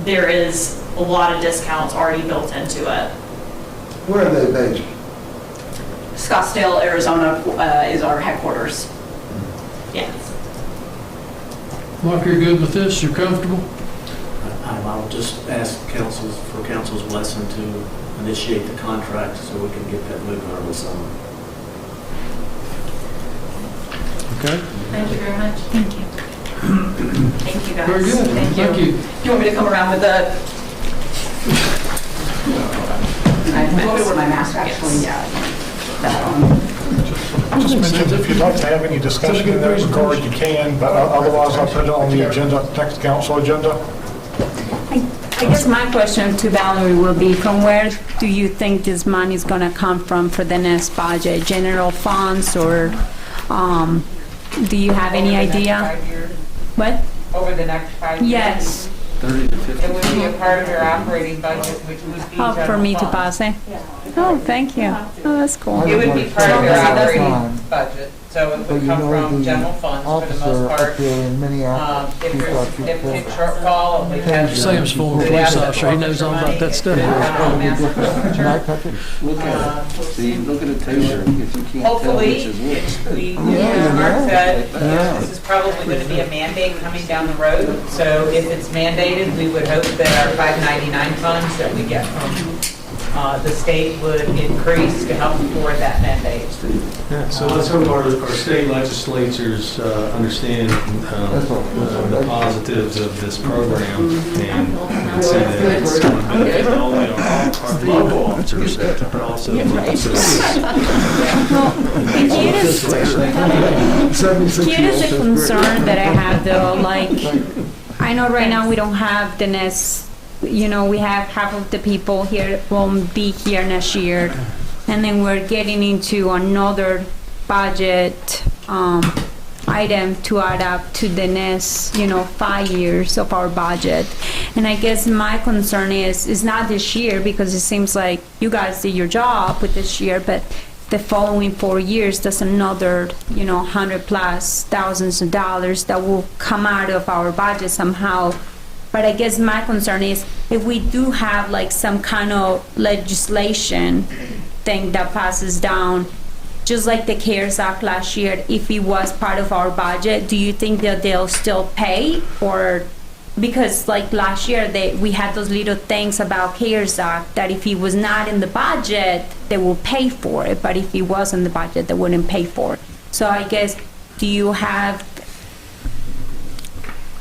there is a lot of discounts already built into it. Where are they based? Scottsdale, Arizona is our headquarters. Yes. Mark, you're good with this? You're comfortable? I'll just ask for council's blessing to initiate the contract so we can get that moving early summer. Okay. Thank you very much. Thank you. Thank you, guys. Very good. Thank you. Do you want me to come around with the? I want me to wear my mask, actually. Yeah. Just mentioned, if you'd like to have any discussion in that regard, you can, but otherwise I'll put it on the agenda, next council agenda. I guess my question to Valerie will be, from where do you think this money is going to come from for the next budget? General funds, or do you have any idea? What? Over the next 5 years? Yes. 30 to 50. It would be a part of your operating budget, which would be Oh, for me to pass it? Oh, thank you. Oh, that's cool. It would be part of your That's operating fine. budget, so it But would you come know from the general funds for the officer most up part. there in Minneapolis, If he there's thought a you significant could- shortfall, we have. Sam's former police officer, he knows all about that stuff. Look at it. See, look at a taser. If you can't tell Hopefully, which is which. as Mark said, this is probably going to be a mandate coming down the road. So if it's mandated, we would hope that our 599 funds that we get from the state would increase to help afford that mandate. Yeah, so let's hope our state legislatures understand the positives of this program and see that it's going to benefit not only our local officers, but also Here's a concern that I have, though. Like, I know right now we don't have the next, we have half of the people here won't be here next year, and then we're getting into another budget item to add up to the next 5 years of our budget. And I guess my concern is not this year, because it seems like you guys did your job with this year, but the following 4 years, there's another, 100 plus thousands of dollars that will come out of our budget somehow. But I guess my concern is, if we do have like some kind of legislation thing that passes down, just like the CARES Act last year, if it was part of our budget, do you think that they'll still pay? Or, because like last year, we had those little things about CARES Act that if it was not in the budget, they will pay for it, but if it was in the budget, they wouldn't pay for it. So I guess, do you have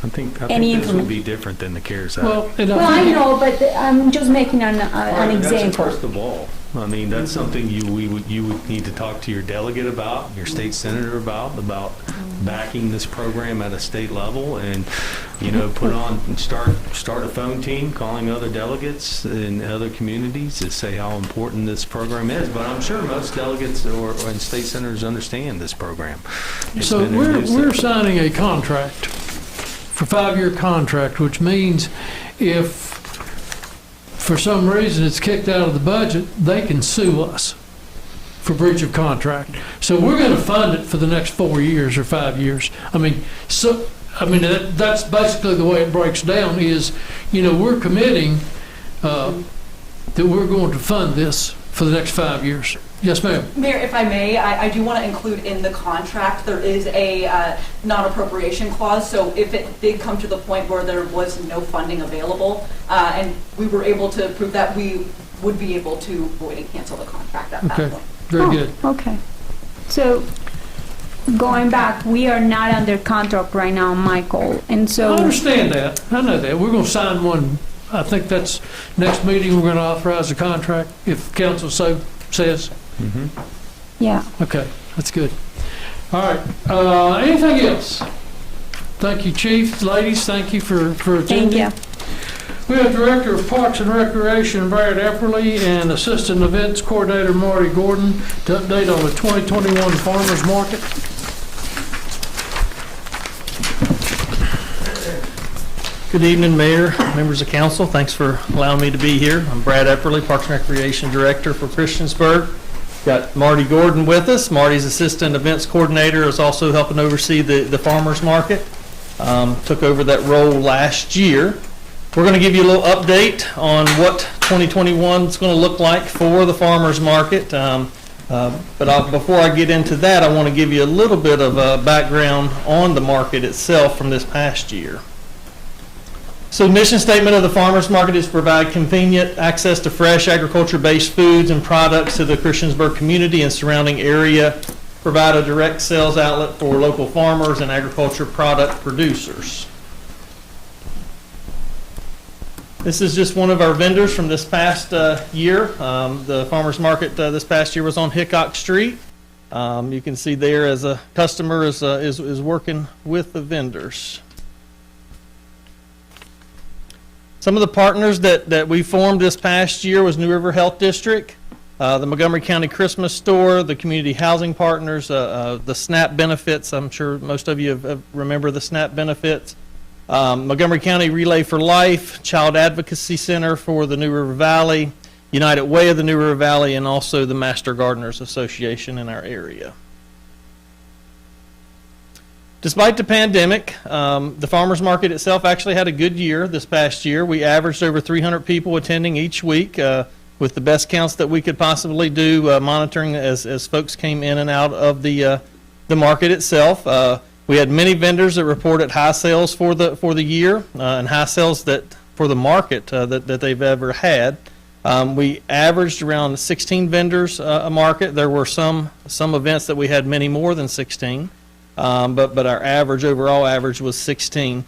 I think this would be different than the CARES Act. Well, I know, but I'm just making an That's example. a crystal ball. I mean, that's something you would need to talk to your delegate about, your state senator about backing this program at a state level, and put on and start a phone team calling other delegates in other communities to say how important this program is. But I'm sure most delegates and state senators understand this program. So we're signing a contract for 5-year contract, which means if for some reason it's kicked out of the budget, they can sue us for breach of contract. So we're going to fund it for the next 4 years or 5 years. That's basically the way it breaks down is, we're committing that we're going to fund this for the next 5 years. Yes, ma'am. Mayor, if I may, I do want to include in the contract, there is a non-appropriation clause, so if it did come to the point where there was no funding available, and we were able to prove that, we would be able to void and cancel the contract at that Okay, point. very good. Okay. So, going back, we are not under contract right now, Michael, and so... I understand that. I know that. We're going to sign one. I think that's next meeting, we're going to authorize a contract, if council so says. Yeah. Okay, that's good. All right, anything else? Thank you, Chief. Ladies, thank you for attending. Thank you. We have Director of Parks and Recreation, Brad Epperly, and Assistant Events Coordinator, Marty Gordon, to update on the 2021 Farmers Market. Good evening, Mayor, members of council. Thanks for allowing me to be here. I'm Brad Epperly, Parks and Recreation Director for Christiansburg. Got Marty Gordon with us. Marty's Assistant Events Coordinator is also helping oversee the farmers market. Took over that role last year. We're going to give you a little update on what 2021 is going to look like for the farmers market. Before I get into that, I want to give you a little bit of background on the market itself from this past year. So the mission statement of the farmers market is to provide convenient access to fresh agriculture-based foods and products to the Christiansburg community and surrounding area, provide a direct sales outlet for local farmers and agriculture product producers. This is just one of our vendors from this past year. The farmers market this past year was on Hickok Street. You can see there as a customer is working with the vendors. Some of the partners that we formed this past year was New River Health District, the Montgomery County Christmas Store, the Community Housing Partners, the SNAP benefits. I'm sure most of you remember the SNAP benefits. Montgomery County Relay for Life, Child Advocacy Center for the New River Valley, United Way of the New River Valley, and also the Master Gardeners Association in our area. Despite the pandemic, the farmers market itself actually had a good year this past year. We averaged over 300 people attending each week with the best counts that we could possibly do, monitoring as folks came in and out of the market itself. We had many vendors that reported high sales for the year and high sales for the market that they've ever had. We averaged around 16 vendors a market. There were some events that we had many more than 16. But our overall average was 16,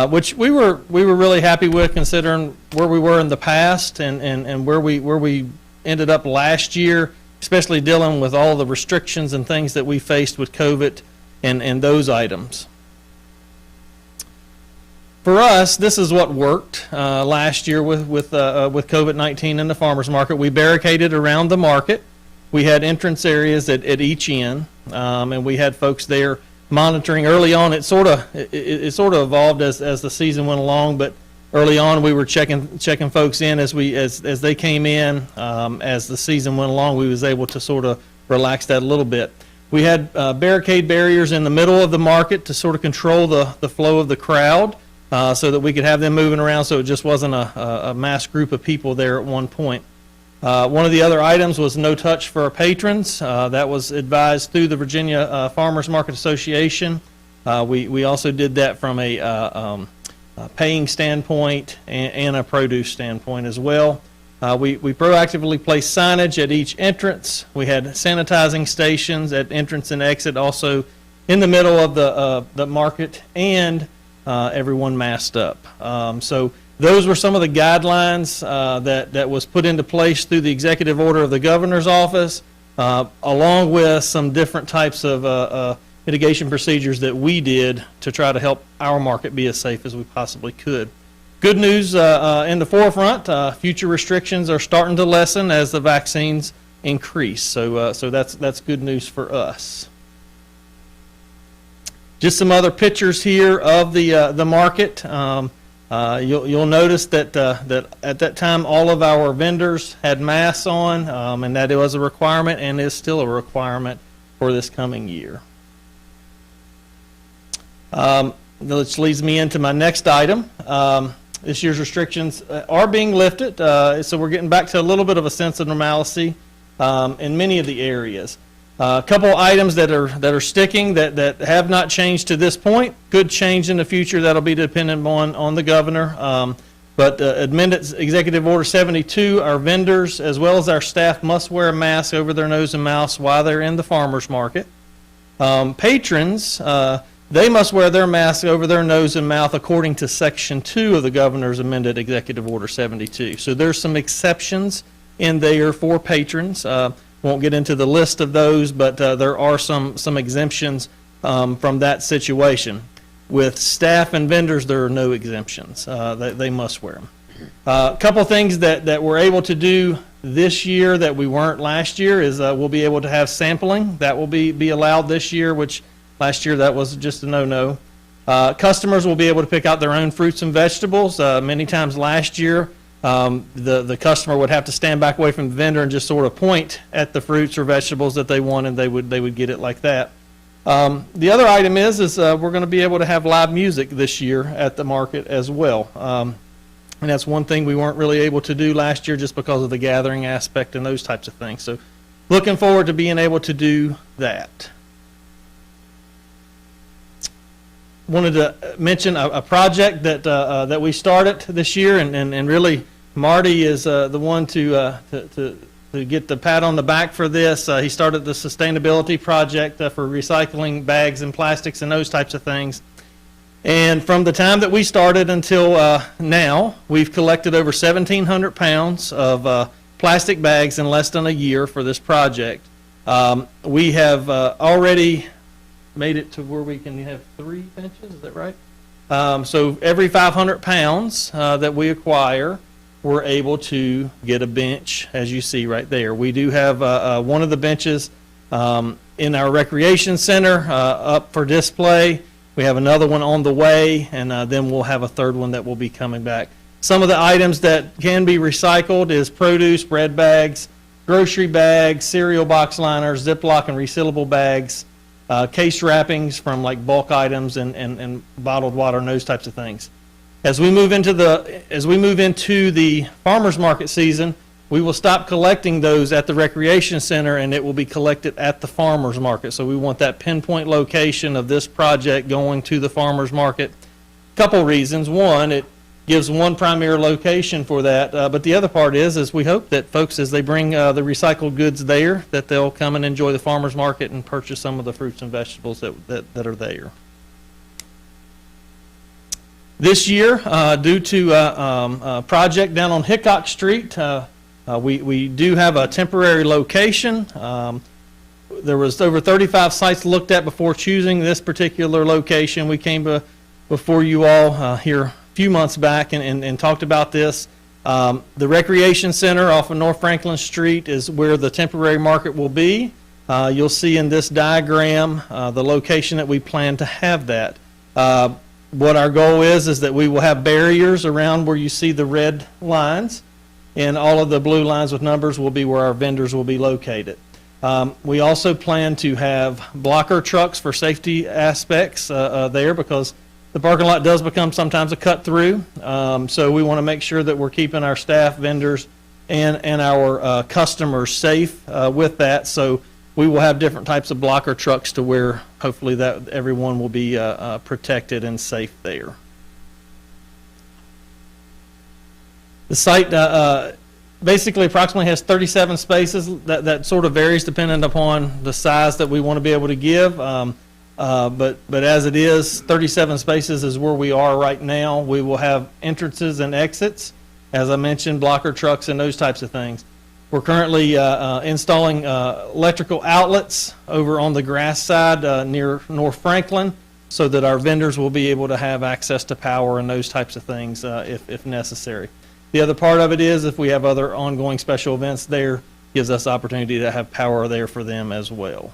which we were really happy with considering where we were in the past and where we ended up last year, especially dealing with all the restrictions and things that we faced with COVID and those items. For us, this is what worked last year with COVID-19 in the farmers market. We barricaded around the market. We had entrance areas at each end, and we had folks there monitoring. Early on, it sort of evolved as the season went along, but early on we were checking folks in as they came in. As the season went along, we was able to sort of relax that a little bit. We had barricade barriers in the middle of the market to sort of control the flow of the crowd, so that we could have them moving around, so it just wasn't a mass group of people there at one point. One of the other items was no touch for our patrons. That was advised through the Virginia Farmers Market Association. We also did that from a paying standpoint and a produce standpoint as well. We proactively placed signage at each entrance. We had sanitizing stations at entrance and exit, also in the middle of the market, and everyone masked up. So those were some of the guidelines that was put into place through the executive order of the governor's office, along with some different types of mitigation procedures that we did to try to help our market be as safe as we possibly could. Good news in the forefront, future restrictions are starting to lessen as the vaccines increase, so that's good news for us. Just some other pictures here of the market. You'll notice that at that time all of our vendors had masks on, and that it was a requirement and is still a requirement for this coming year. Which leads me into my next item. This year's restrictions are being lifted, so we're getting back to a little bit of a sense of normalcy in many of the areas. A couple items that are sticking that have not changed to this point could change in the future. That'll be dependent on the governor. But amended Executive Order 72, our vendors as well as our staff must wear a mask over their nose and mouth while they're in the farmers market. Patrons, they must wear their mask over their nose and mouth according to Section 2 of the Governor's amended Executive Order 72. So there's some exceptions in there for patrons. Won't get into the list of those, but there are some exemptions from that situation. With staff and vendors, there are no exemptions. They must wear them. A couple things that we're able to do this year that we weren't last year is we'll be able to have sampling. That will be allowed this year, which last year that was just a no-no. Customers will be able to pick out their own fruits and vegetables. Many times last year, the customer would have to stand back away from the vendor and just sort of point at the fruits or vegetables that they wanted. They would get it like that. The other item is we're going to be able to have live music this year at the market as well. And that's one thing we weren't really able to do last year just because of the gathering aspect and those types of things. So looking forward to being able to do that. Wanted to mention a project that we started this year, and really Marty is the one to get the pat on the back for this. He started the sustainability project for recycling bags and plastics and those types of things. And from the time that we started until now, we've collected over 1,700 pounds of plastic bags in less than a year for this project. We have already made it to where we can have 3 benches, is that right? So every 500 pounds that we acquire, we're able to get a bench, as you see right there. We do have one of the benches in our recreation center up for display. We have another one on the way, and then we'll have a third one that will be coming back. Some of the items that can be recycled is produce, bread bags, grocery bags, cereal box liners, Ziploc and resealable bags, case wrappings from like bulk items and bottled water and those types of things. As we move into the farmers market season, we will stop collecting those at the recreation center, and it will be collected at the farmers market. So we want that pinpoint location of this project going to the farmers market. Couple reasons. One, it gives one primary location for that, but the other part is we hope that folks, as they bring the recycled goods there, that they'll come and enjoy the farmers market and purchase some of the fruits and vegetables that are there. This year, due to a project down on Hickok Street, we do have a temporary location. There was over 35 sites looked at before choosing this particular location. We came before you all here a few months back and talked about this. The Recreation Center off of North Franklin Street is where the temporary market will be. You'll see in this diagram the location that we plan to have that. What our goal is that we will have barriers around where you see the red lines, and all of the blue lines with numbers will be where our vendors will be located. We also plan to have blocker trucks for safety aspects there, because the parking lot does become sometimes a cut through. So we want to make sure that we're keeping our staff, vendors, and our customers safe with that. So we will have different types of blocker trucks to where hopefully that everyone will be protected and safe there. The site basically approximately has 37 spaces. That sort of varies depending upon the size that we want to be able to give. But as it is, 37 spaces is where we are right now. We will have entrances and exits, as I mentioned, blocker trucks and those types of things. We're currently installing electrical outlets over on the grass side near North Franklin, so that our vendors will be able to have access to power and those types of things if necessary. The other part of it is if we have other ongoing special events there, gives us opportunity to have power there for them as well.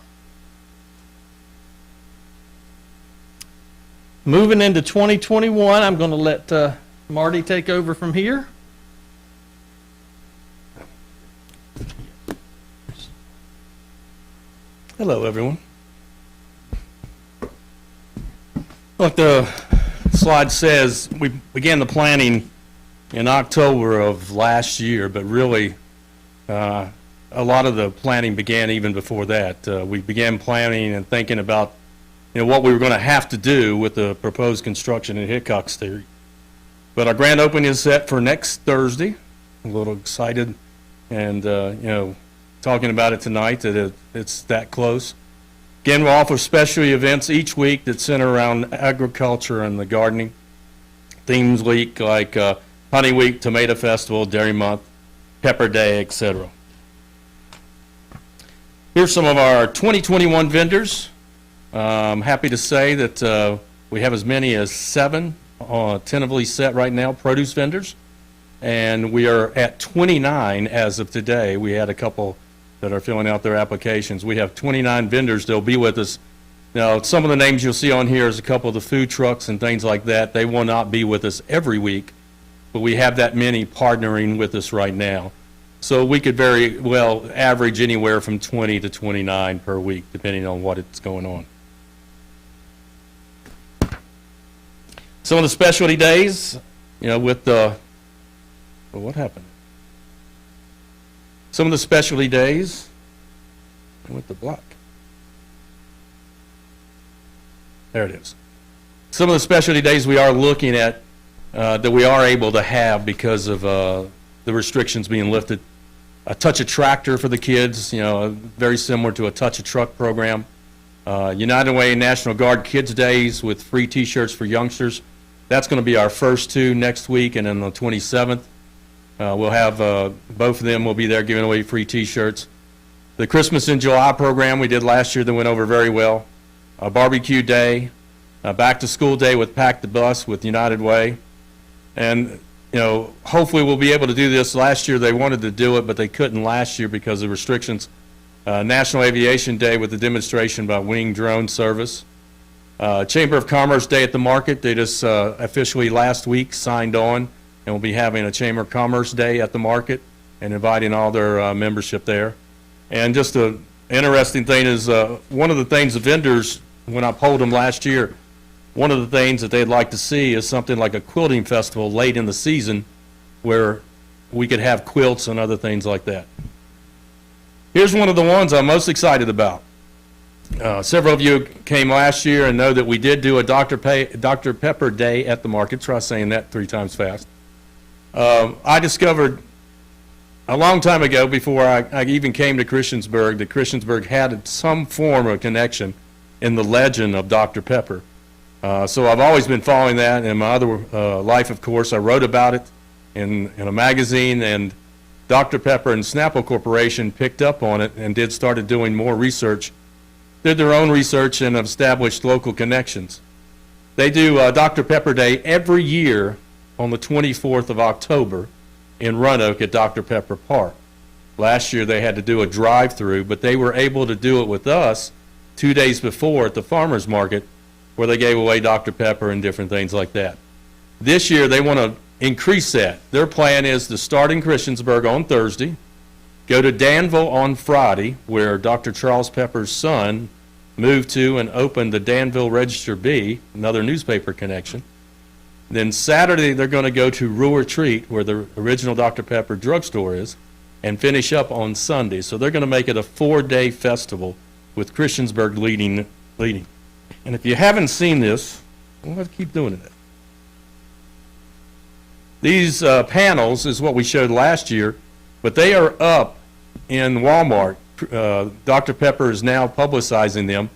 Moving into 2021, I'm going to let Marty take over from here. Hello, everyone. Like the slide says, we began the planning in October of last year, but really a lot of the planning began even before that. We began planning and thinking about what we were going to have to do with the proposed construction in Hickok Street. But our grand opening is set for next Thursday. I'm a little excited and, talking about it tonight that it's that close. Again, we'll offer specialty events each week that center around agriculture and the gardening. Themes week like Honey Week, Tomato Festival, Dairy Month, Pepper Day, etc. Here's some of our 2021 vendors. I'm happy to say that we have as many as 7 tentatively set right now, produce vendors, and we are at 29 as of today. We had a couple that are filling out their applications. We have 29 vendors that'll be with us. Now, some of the names you'll see on here is a couple of the food trucks and things like that. They will not be with us every week, but we have that many partnering with us right now. So we could very well average anywhere from 20 to 29 per week, depending on what it's going on. Some of the specialty days, with the, what happened? Some of the specialty days with the block. There it is. Some of the specialty days we are looking at that we are able to have because of the restrictions being lifted. A Touch a Tractor for the kids, very similar to a Touch a Truck program. United Way National Guard Kids Days with free T-shirts for youngsters. That's going to be our first 2 next week, and then on the 27th, we'll have both of them will be there giving away free T-shirts. The Christmas in July program we did last year that went over very well. A barbecue day, a back to school day with Pack the Bus with United Way. And, hopefully we'll be able to do this. Last year they wanted to do it, but they couldn't last year because of restrictions. National Aviation Day with the demonstration by Wing Drone Service. Chamber of Commerce Day at the Market. They just officially last week signed on, and we'll be having a Chamber of Commerce Day at the Market and inviting all their membership there. And just an interesting thing is one of the things the vendors, when I polled them last year, one of the things that they'd like to see is something like a quilting festival late in the season where we could have quilts and other things like that. Here's one of the ones I'm most excited about. Several of you came last year and know that we did do a Dr. Pepper Day at the Market. Try saying that 3 times fast. I discovered a long time ago, before I even came to Christiansburg, that Christiansburg had some form of connection in the legend of Dr. Pepper. So I've always been following that. In my other life, of course, I wrote about it in a magazine, and Dr. Pepper and Snapple Corporation picked up on it and started doing more research. Did their own research and established local connections. They do Dr. Pepper Day every year on the 24th of October in Roanoke at Dr. Pepper Park. Last year they had to do a drive-through, but they were able to do it with us 2 days before at the farmers market, where they gave away Dr. Pepper and different things like that. This year they want to increase that. Their plan is to start in Christiansburg on Thursday, go to Danville on Friday, where Dr. Charles Pepper's son moved to and opened the Danville Register Bee, another newspaper connection. Then Saturday they're going to go to Ruhr Retreat, where the original Dr. Pepper drugstore is, and finish up on Sunday. So they're going to make it a 4-day festival with Christiansburg leading. And if you haven't seen this, we'll have to keep doing it. These panels is what we showed last year, but they are up in Walmart. Dr. Pepper is now publicizing them.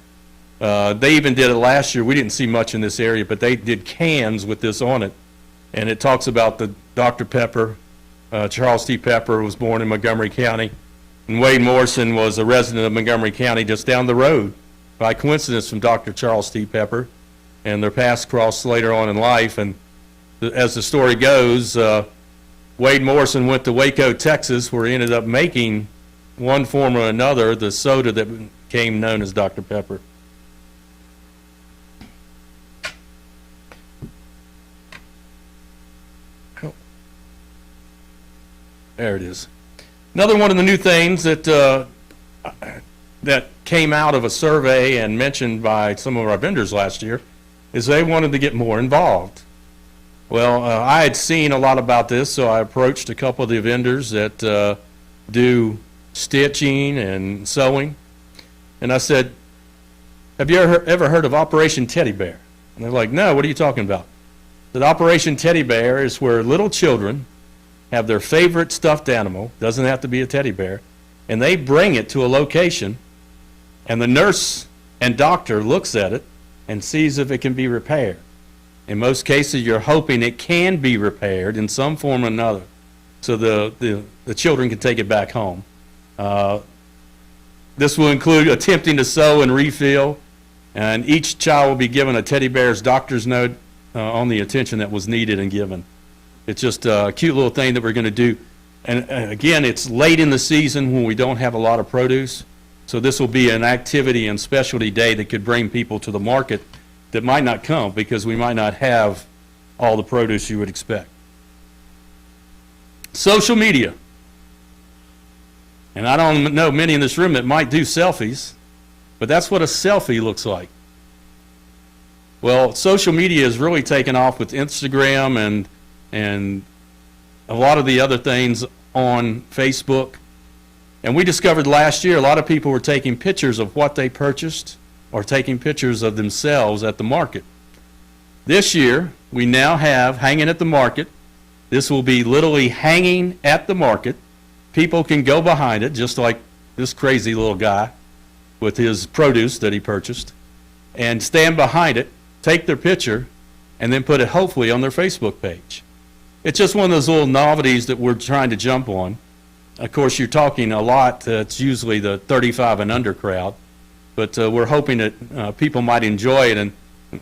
They even did it last year. We didn't see much in this area, but they did cans with this on it. And it talks about the Dr. Pepper. Charles T. Pepper was born in Montgomery County. And Wade Morrison was a resident of Montgomery County just down the road, by coincidence, from Dr. Charles T. Pepper. And their paths crossed later on in life. And as the story goes, Wade Morrison went to Waco, Texas, where he ended up making, one form or another, the soda that became known as Dr. Pepper. There it is. Another one of the new things that came out of a survey and mentioned by some of our vendors last year is they wanted to get more involved. Well, I had seen a lot about this, so I approached a couple of the vendors that do stitching and sewing, and I said, have you ever heard of Operation Teddy Bear? And they're like, no, what are you talking about? That Operation Teddy Bear is where little children have their favorite stuffed animal, doesn't have to be a teddy bear, and they bring it to a location, and the nurse and doctor looks at it and sees if it can be repaired. In most cases, you're hoping it can be repaired in some form or another, so the children can take it back home. This will include attempting to sew and refill, and each child will be given a teddy bear's doctor's note on the attention that was needed and given. It's just a cute little thing that we're going to do. And again, it's late in the season when we don't have a lot of produce, so this will be an activity and specialty day that could bring people to the market that might not come because we might not have all the produce you would expect. Social media. And I don't know many in this room that might do selfies, but that's what a selfie looks like. Well, social media has really taken off with Instagram and a lot of the other things on Facebook. And we discovered last year a lot of people were taking pictures of what they purchased or taking pictures of themselves at the market. This year, we now have hanging at the market. This will be literally hanging at the market. People can go behind it, just like this crazy little guy with his produce that he purchased, and stand behind it, take their picture, and then put it hopefully on their Facebook page. It's just one of those little novelties that we're trying to jump on. Of course, you're talking a lot, it's usually the 35 and under crowd, but we're hoping that people might enjoy it,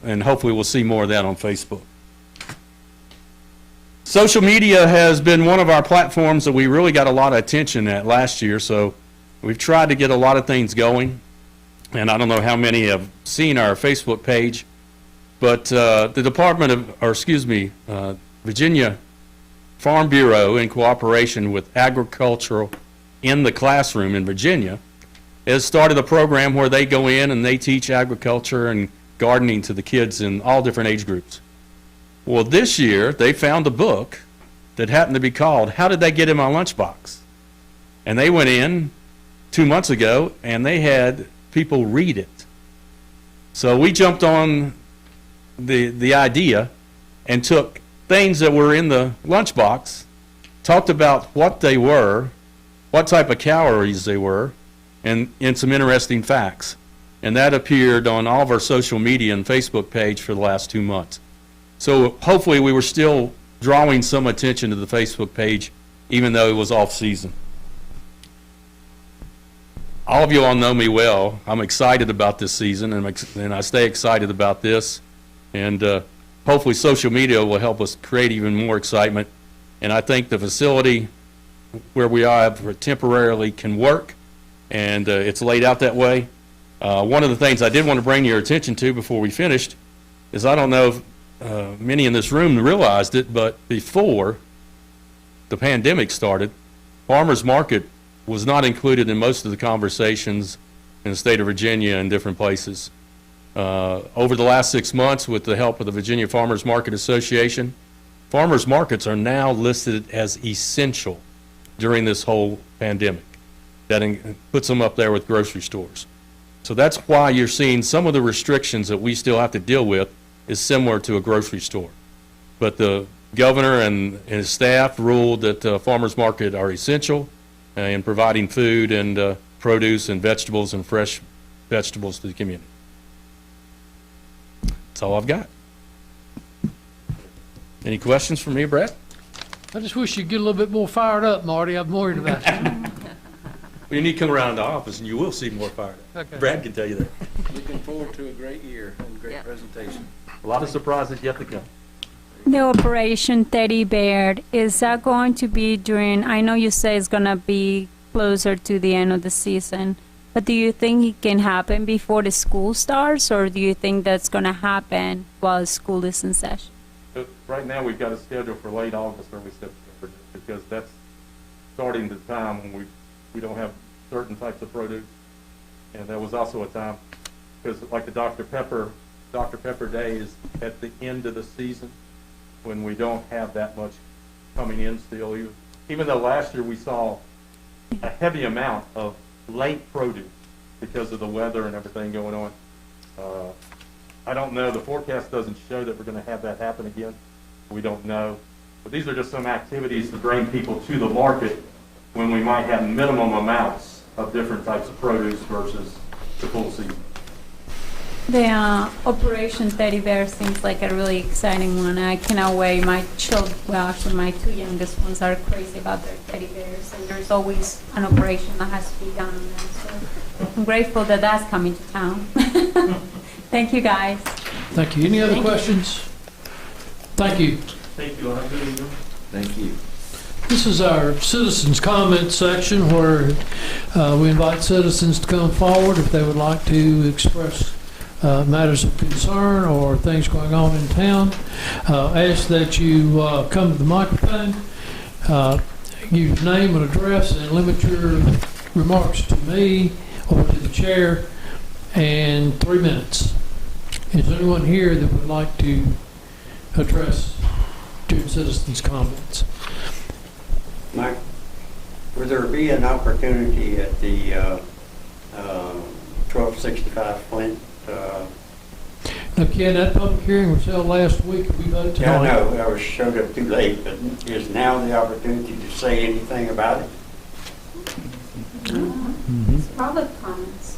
and hopefully we'll see more of that on Facebook. Social media has been one of our platforms that we really got a lot of attention at last year, so we've tried to get a lot of things going, and I don't know how many have seen our Facebook page, but the Virginia Farm Bureau, in cooperation with Agricultural in the Classroom in Virginia, has started a program where they go in and they teach agriculture and gardening to the kids in all different age groups. Well, this year, they found a book that happened to be called, How Did They Get in My Lunchbox? And they went in 2 months ago, and they had people read it. So we jumped on the idea and took things that were in the lunchbox, talked about what they were, what type of calories they were, and some interesting facts. And that appeared on all of our social media and Facebook page for the last 2 months. So hopefully we were still drawing some attention to the Facebook page, even though it was off season. All of you all know me well. I'm excited about this season, and I stay excited about this. And hopefully social media will help us create even more excitement. And I think the facility where we are temporarily can work, and it's laid out that way. One of the things I did want to bring your attention to before we finished is I don't know if many in this room realized it, but before the pandemic started, farmers market was not included in most of the conversations in the state of Virginia and different places. Over the last 6 months, with the help of the Virginia Farmers Market Association, farmers markets are now listed as essential during this whole pandemic. That puts them up there with grocery stores. So that's why you're seeing some of the restrictions that we still have to deal with is similar to a grocery store. But the governor and his staff ruled that farmers market are essential in providing food and produce and vegetables and fresh vegetables to the community. That's all I've got. Any questions for me, Brett? I just wish you'd get a little bit more fired up, Marty. I'm worried about you. Well, you need to come around the office and you will see more fired up. Okay. Brad can tell you that. Looking forward to a great year and great presentation. A lot of surprises yet to come. The Operation Teddy Bear, is that going to be during, I know you say it's going to be closer to the end of the season, but do you think it can happen before the school starts, or do you think that's going to happen while school is in session? Right now, we've got a schedule for late August, early September, because that's starting the time when we don't have certain types of produce. And there was also a time, because like the Dr. Pepper Day is at the end of the season. when we don't have that much coming in still. Even though last year we saw a heavy amount of late produce because of the weather and everything going on. I don't know, the forecast doesn't show that we're going to have that happen again. We don't know. But these are just some activities to bring people to the market when we might have minimum amounts of different types of produce versus the full season. The Operation Teddy Bear seems like a really exciting one. I cannot wait. My children, well, actually my two youngest ones are crazy about their teddy bears, and there's always an operation that has to be done on them. So I'm grateful that that's coming to town. Thank you, guys. Thank you. Any other questions? Thank you. Thank you. Have a good evening. Thank you. This is our citizens' comment section where we invite citizens to come forward if they would like to express matters of concern or things going on in town. Ask that you come to the microphone, use name and address, and limit your remarks to me or to the chair, and 3 minutes. Is there anyone here that would like to address during citizens' comments? Mike, would there be an opportunity at the 1265 Flint? Now, Ken, that public hearing was held last week. We voted tonight. Yeah, I know. I showed up too late, but is now the opportunity to say anything about it? Public comments.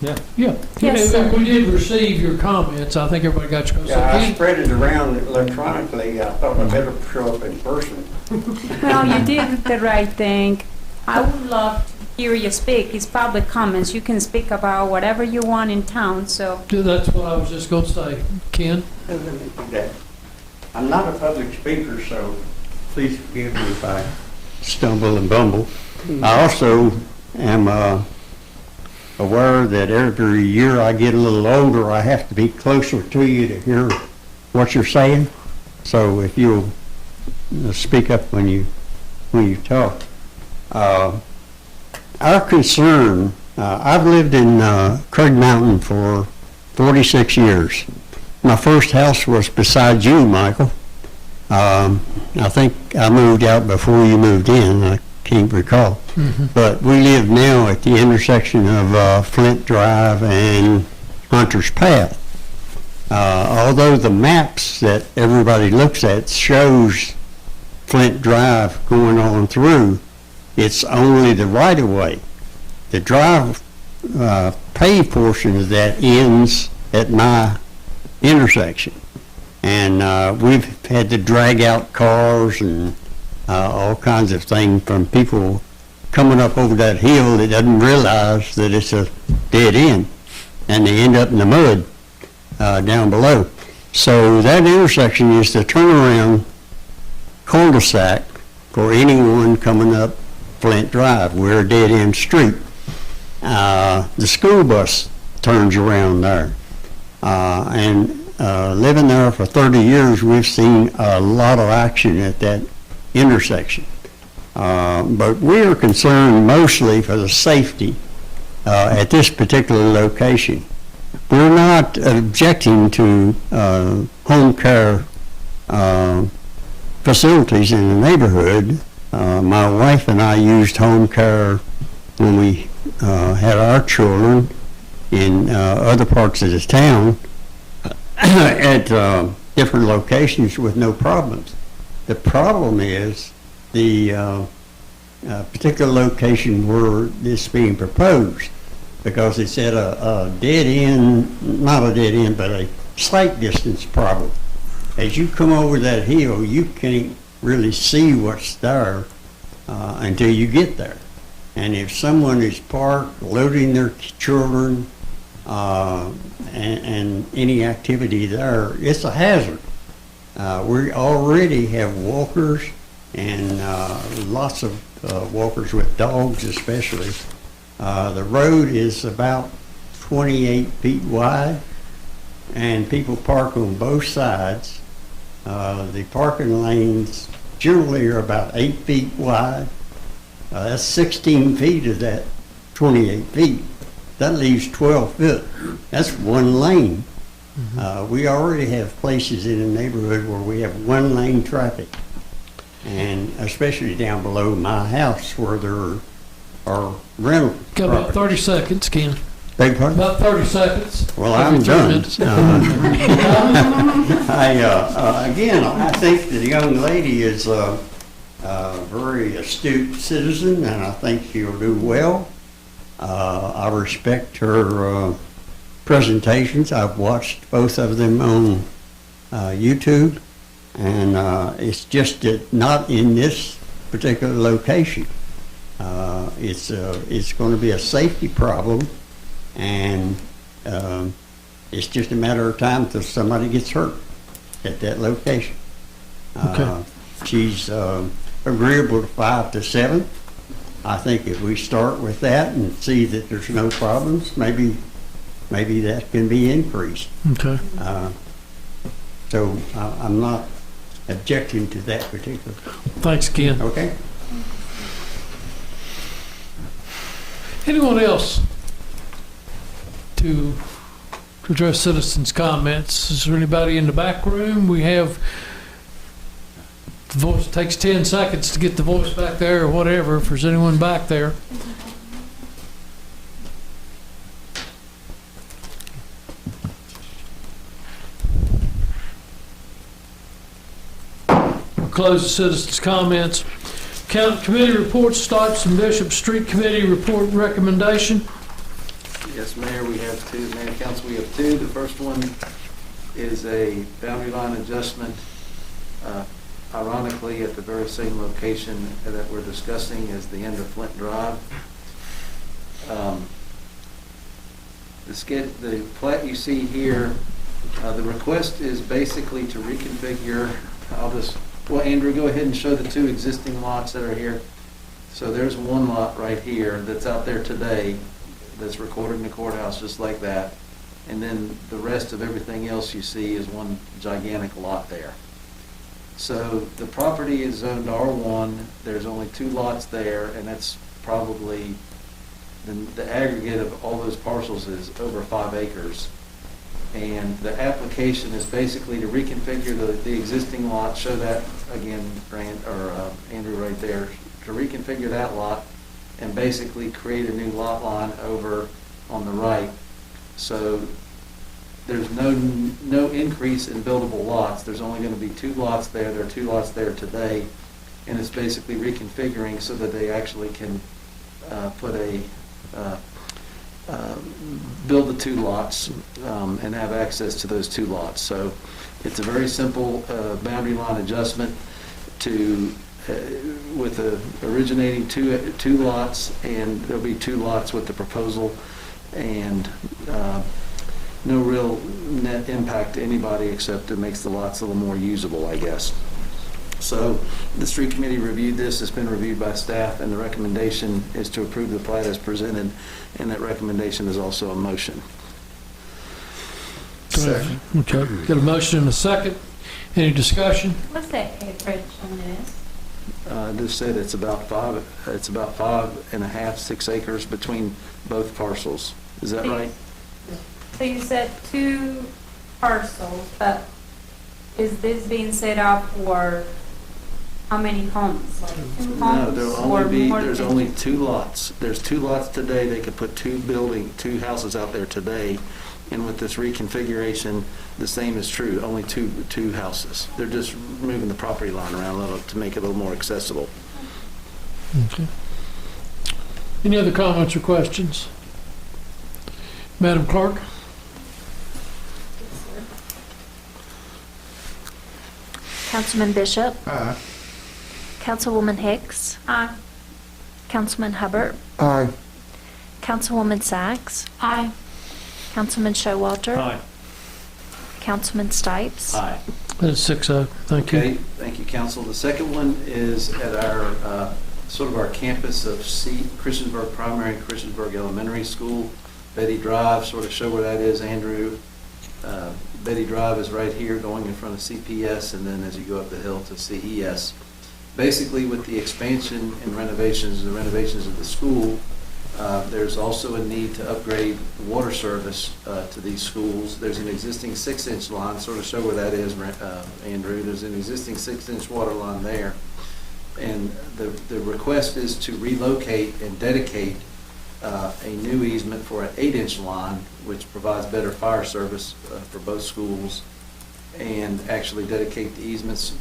Yeah. Yes, sir. We did receive your comments. I think everybody got your. Yeah, I spread it around electronically. I thought I better show up in person. Well, you did the right thing. I would love to hear you speak. It's public comments. You can speak about whatever you want in town, so. That's what I was just going to say. Ken? I'm not a public speaker, so please forgive me if I stumble and bumble. I also am aware that every year I get a little older, I have to be closer to you to hear what you're saying. So if you'll speak up when you talk. Our concern, I've lived in Craig Mountain for 46 years. My first house was beside you, Michael. I think I moved out before you moved in. I can't recall. But we live now at the intersection of Flint Drive and Hunter's Path. Although the maps that everybody looks at shows Flint Drive going on through, it's only the right-of-way. The drive paved portion of that ends at my intersection. And we've had to drag out cars and all kinds of things from people coming up over that hill that doesn't realize that it's a dead end. And they end up in the mud down below. So that intersection is the turnaround cul-de-sac for anyone coming up Flint Drive. We're a dead-end street. The school bus turns around there. Living there for 30 years, we've seen a lot of action at that intersection. But we are concerned mostly for the safety at this particular location. We're not objecting to home care facilities in the neighborhood. My wife and I used home care when we had our children in other parts of the town at different locations with no problems. The problem is the particular location where this is being proposed, because it's at a dead end, not a dead end, but a sight distance problem. As you come over that hill, you can't really see what's there until you get there. And if someone is parked, loading their children, and any activity there, it's a hazard. We already have walkers and lots of walkers with dogs especially. The road is about 28 feet wide, and people park on both sides. The parking lanes generally are about 8 feet wide. That's 16 feet of that 28 feet. That leaves 12 feet. That's one lane. We already have places in the neighborhood where we have one-lane traffic, and especially down below my house where there are rental Got about 30 properties. seconds, Ken. Beg your pardon? About 30 seconds. Well, Every I'm 3 done. minutes. Again, I think the young lady is a very astute citizen, and I think she'll do well. I respect her presentations. I've watched both of them on YouTube, and it's just that not in this particular location. It's going to be a safety problem, and it's just a matter of time till somebody gets hurt at that location. Okay. She's agreeable to 5 to 7. I think if we start with that and see that there's no problems, maybe that can be increased. Okay. So I'm not objecting to that particular. Thanks, Ken. Okay. Anyone else to address citizens' comments? Is there anybody in the back room? We have, the voice, takes 10 seconds to get the voice back there or whatever, if there's anyone back there. We'll close the citizens' comments. Committee reports, Stipes and Bishop Street Committee report recommendation. Yes, Mayor, we have two. Mayor, Council, we have two. The first one is a boundary line adjustment, ironically, at the very same location that we're discussing as the end of Flint Drive. The plat you see here, the request is basically to reconfigure. Well, Andrew, go ahead and show the two existing lots that are here. So there's one lot right here that's out there today that's recorded in the courthouse just like that. And then the rest of everything else you see is one gigantic lot there. So the property is zoned R1. There's only 2 lots there, and that's probably the aggregate of all those parcels is over 5 acres. And the application is basically to reconfigure the existing lot, show that again, Andrew, right there, to reconfigure that lot and basically create a new lot line over on the right. So there's no increase in buildable lots. There's only going to be 2 lots there. There are 2 lots there today, and it's basically reconfiguring so that they actually can build the 2 lots and have access to those 2 lots. So it's a very simple boundary line adjustment with originating two lots, and there'll be 2 lots with the proposal, and no real net impact to anybody except it makes the lots a little more usable, I guess. So the street committee reviewed this. It's been reviewed by staff, and the recommendation is to approve the plat as presented, and that recommendation is also a motion. Second. Okay, got a motion and a second. Any discussion? What's the acreage on this? Just said it's about 5.5, 6 acres between both parcels. Is that right? So you said 2 parcels, but is this being set up for how many homes? Like 2 No, homes there's only 2 lots. There's 2 lots today. They could put 2 houses out there today. And with this reconfiguration, the same is true. Only two houses. They're just moving the property line around a little to make it a little more accessible. Okay. Any other comments or questions? Madam Clerk? Councilman Bishop. Aye. Councilwoman Hicks. Aye. Councilman Hubbard. Aye. Councilwoman Sacks. Aye. Councilman Showalter. Aye. Councilman Stipes. Aye. That's 6-0. Thank you. Okay, thank you, Council. The second one is at our sort of our campus of Christiansburg Primary, Christiansburg Elementary School, Betty Drive. Sort of show where that is, Andrew. Betty Drive is right here going in front of CPS, and then as you go up the hill to CES. Basically, with the expansion and renovations, the renovations of the school, There's also a need to upgrade water service to these schools. There's an existing 6-inch line, sort of show where that is, Andrew. There's an existing 6-inch water line there. And the request is to relocate and dedicate a new easement for an 8-inch line, which provides better fire service for both schools, and actually dedicate the easements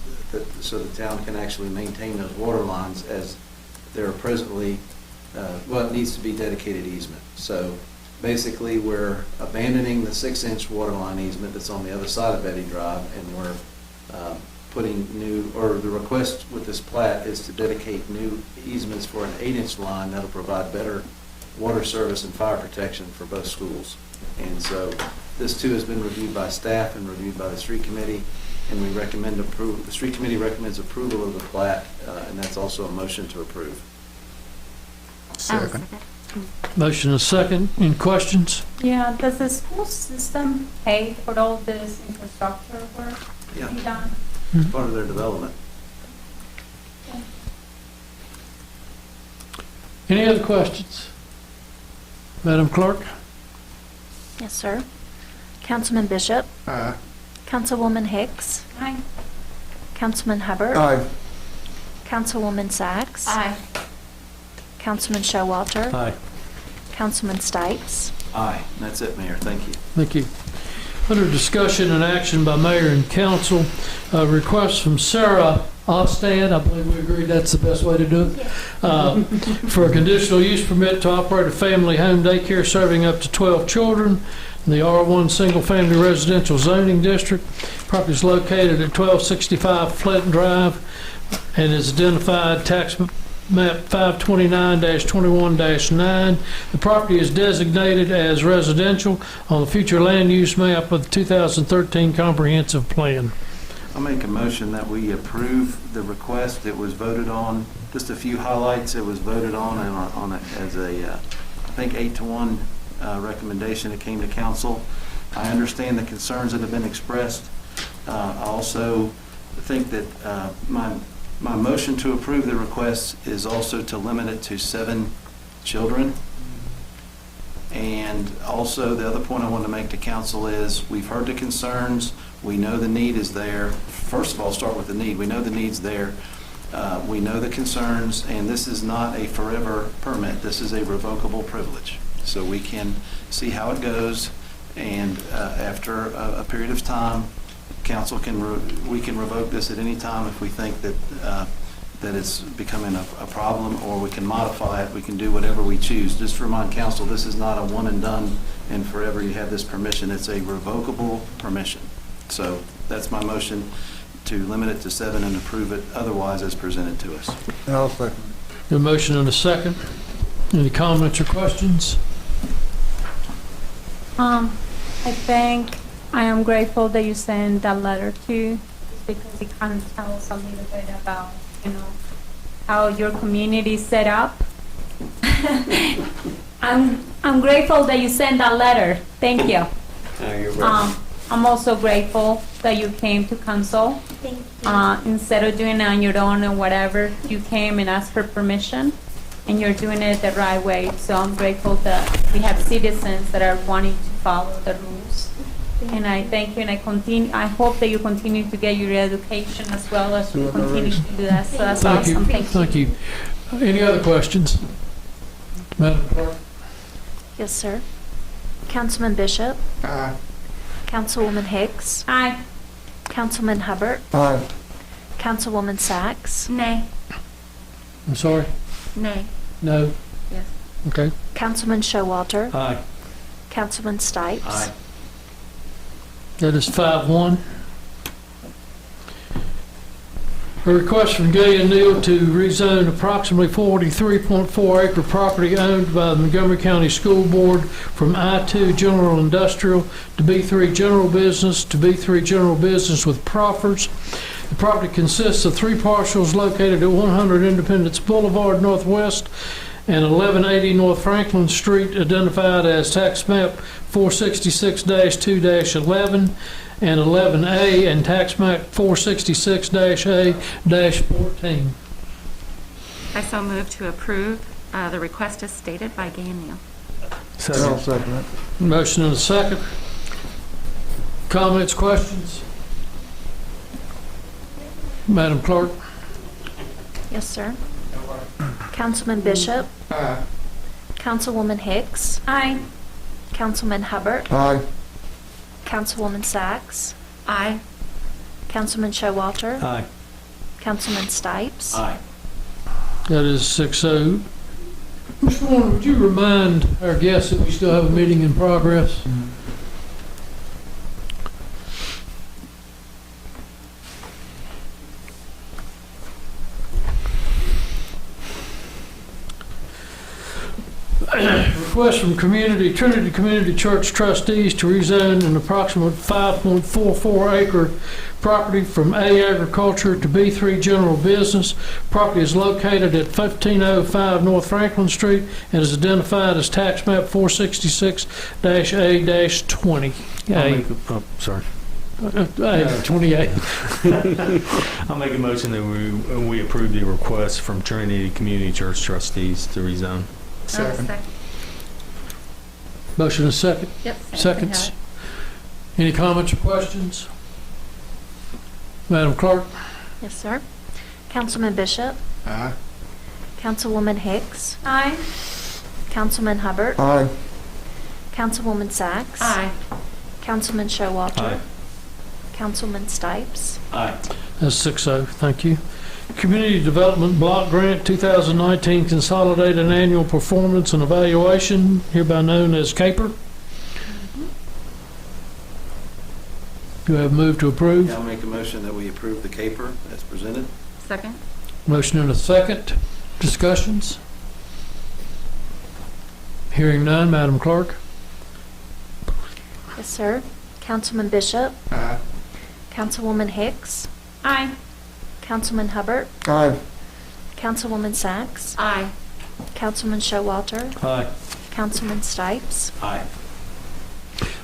so the town can actually maintain those water lines as they're presently, well, it needs to be dedicated easement. So basically, we're abandoning the 6-inch water line easement that's on the other side of Betty Drive, and we're putting new, or the request with this plat is to dedicate new easements for an 8-inch line that'll provide better water service and fire protection for both schools. And so this too has been reviewed by staff and reviewed by the street committee, and we recommend approval. The street committee recommends approval of the plat, and that's also a motion to approve. Second. Motion and second. Any questions? Yeah, does the school system pay for all this infrastructure work to be done? It's part of their development. Any other questions? Madam Clerk? Yes, sir. Councilman Bishop. Aye. Councilwoman Hicks. Aye. Councilman Hubbard. Aye. Councilwoman Sacks. Aye. Councilman Showalter. Aye. Councilman Stipes. Aye. That's it, Mayor. Thank you. Thank you. Under discussion and action by mayor and council, a request from Sarah Ostad, I believe we agreed that's the best way to do it, for a conditional use permit to operate a family home daycare serving up to 12 children in the R1 Single Family Residential Zoning District. Property is located at 1265 Flint Drive and is identified tax map 529-21-9. The property is designated as residential on the future land use map of the 2013 comprehensive plan. I'll make a motion that we approve the request. It was voted on, just a few highlights. It was voted on as a, I think 8-1 recommendation that came to council. I understand the concerns that have been expressed. I also think that my motion to approve the request is also to limit it to 7 children. And also, the other point I want to make to council is, we've heard the concerns. We know the need is there. First of all, start with the need. We know the need's there. We know the concerns, and this is not a forever permit. This is a revocable privilege. So we can see how it goes, and after a period of time, council we can revoke this at any time if we think that that it's becoming a problem, or we can modify it. We can do whatever we choose. Just to remind council, this is not a one and done and forever you have this permission. It's a revocable permission. So that's my motion, to limit it to 7 and approve it otherwise as presented to us. I'll second. A motion and a second. Any comments or questions? I think I am grateful that you sent that letter too, because it kind of tells a little bit about, how your community is set up. I'm grateful that you sent that letter. Thank you. You're welcome. I'm also grateful that you came to council. Thank you. Instead of doing it on your own or whatever, you came and asked for permission, and you're doing it the right way. So I'm grateful that we have citizens that are wanting to follow the rules. And I thank you, and I hope that you continue to get your education as well as you continue to do that. So that's awesome. Thank you. Any other questions? Madam Clerk? Yes, sir. Councilman Bishop. Aye. Councilwoman Hicks. Aye. Councilman Hubbard. Aye. Councilwoman Sacks. Nay. I'm sorry? Nay. No? Yes. Okay. Councilman Showalter. Aye. Councilman Stipes. Aye. That is 5-1. A request from Gillian Neal to rezone approximately 43.4 acre property owned by the Montgomery County School Board from I-2 General Industrial to B3 General Business to B3 General Business with proffers. The property consists of 3 parcels located at 100 Independence Boulevard Northwest and 1180 North Franklin Street, identified as tax map 466-2-11 and 11A, and tax map 466-A-14. I so move to approve The request is stated by Gay and Neal. I'll second it. Motion and a second. Comments, questions? Madam Clerk? Yes, sir. Councilman Bishop? Aye. Councilwoman Hicks? Aye. Councilman Hubbard? Aye. Councilwoman Sacks? Aye. Councilman Showalter? Aye. Councilman Stipes? Aye. That is 6-0. Mr. Warner, would you remind our guests that we still have a meeting in progress? Request from Trinity Community Church trustees to rezone an approximate 5.44 acre property from A agriculture to B3 general business. Property is located at 1505 North Franklin Street and is identified as tax map 466-A-20. Sorry. 28. I'll make a motion that we approve the request from Trinity Community Church trustees to rezone. Second. Motion is second. Yep. Seconds. Any comments or questions? Madam Clerk? Yes, sir. Councilman Bishop? Aye. Councilwoman Hicks? Aye. Councilman Hubbard? Aye. Councilwoman Sacks? Aye. Councilman Showalter? Aye. Councilman Stipes? Aye. That's 6-0. Thank you. Community Development Block Grant 2019 Consolidated Annual Performance and Evaluation, hereby known as CAPER. Do I have a move to approve? I'll make a motion that we approve the CAPER as presented. Second. Motion and a second. Discussions? Hearing none, Madam Clerk? Yes, sir. Councilman Bishop? Aye. Councilwoman Hicks? Aye. Councilman Hubbard? Aye. Councilwoman Sacks? Aye. Councilman Showalter? Aye. Councilman Stipes? Aye.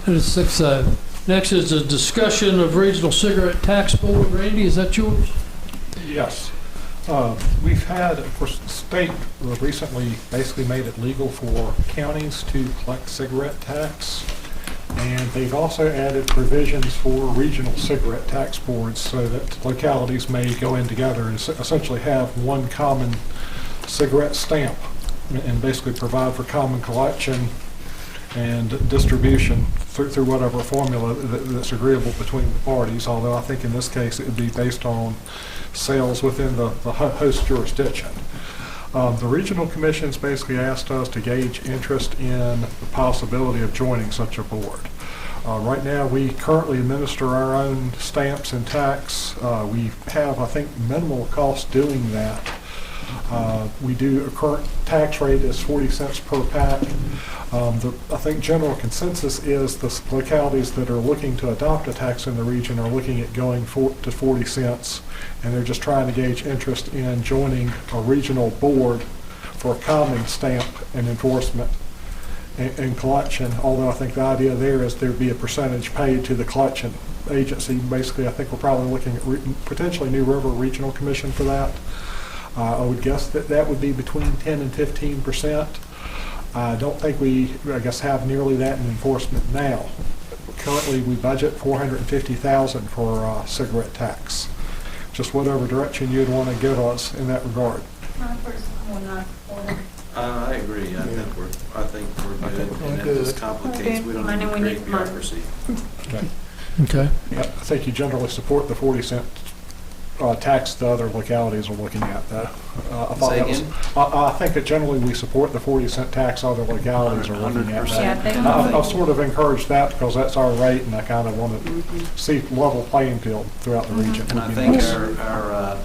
That is 6-0. Next is a discussion of Regional Cigarette Tax Board. Randy, is that yours? Yes. We've had, of course, the state recently basically made it legal for counties to collect cigarette tax. And they've also added provisions for regional cigarette tax boards so that localities may go in together and essentially have one common cigarette stamp and basically provide for common collection and distribution through whatever formula that's agreeable between the parties, although I think in this case it would be based on sales within the host jurisdiction. The regional commissions basically asked us to gauge interest in the possibility of joining such a board. Right now, we currently administer our own stamps and tax. We have, I think, minimal cost doing that. We do, a current tax rate is 40 cents per pack. I think general consensus is the localities that are looking to adopt a tax in the region are looking at going to 40 cents, and they're just trying to gauge interest in joining a regional board for common stamp and enforcement and collection, although I think the idea there is there'd be a percentage paid to the collection agency. Basically, I think we're probably looking at potentially New River Regional Commission for that. I would guess that would be between 10 and 15%. I don't think we, I guess, have nearly that in enforcement now. Currently, we budget $450,000 for cigarette tax. Just whatever direction you'd want to give us in that regard. I agree. I think we're good. And it just complicates. We don't need to create bureaucracy. Okay. Yeah, I think you generally support the 40-cent tax the other localities are looking at. I think that generally we support the 40-cent tax other localities are looking at. I've sort of encouraged that because that's our rate, and I kind of want to see level playing field throughout the region. And I think our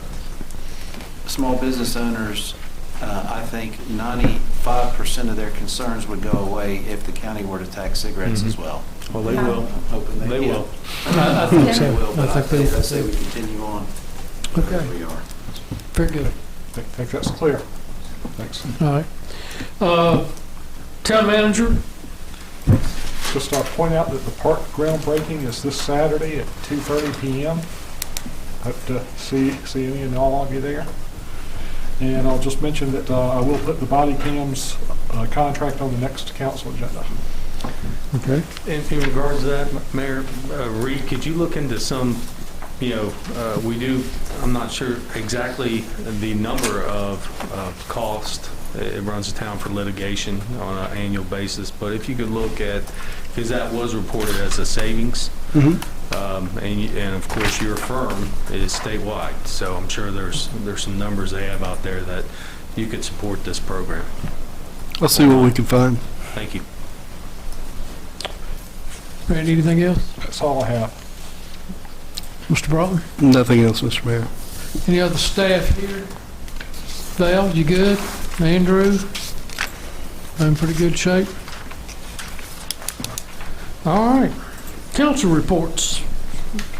small business owners, I think 95% of their concerns would go away if the county were to tax cigarettes as well. Well, they will. I'm hoping they will. I think so. They will, but I think think I say we continue on Okay. where we are. Very good. I think that's clear. Thanks. All right. Town manager? Just point out that the park groundbreaking is this Saturday at 2:30 p.m. Hope to see any and all of you there. And I'll just mention that I will put the body cams contract on the next council agenda. Okay. In regards to that, Mayor, Reed, could you look into some, we do, I'm not sure exactly the number of cost it runs the town for litigation on an annual basis, but if you could look at, because that was reported as a savings, and of course your firm is statewide, so I'm sure there's some numbers they have out there that you could support this program. I'll see what we can find. Thank you. Randy, anything else? That's all I have. Mr. Broughton? Nothing else, Mr. Mayor. Any other staff here? Val, you good? Andrew? In pretty good shape? All right. Council reports.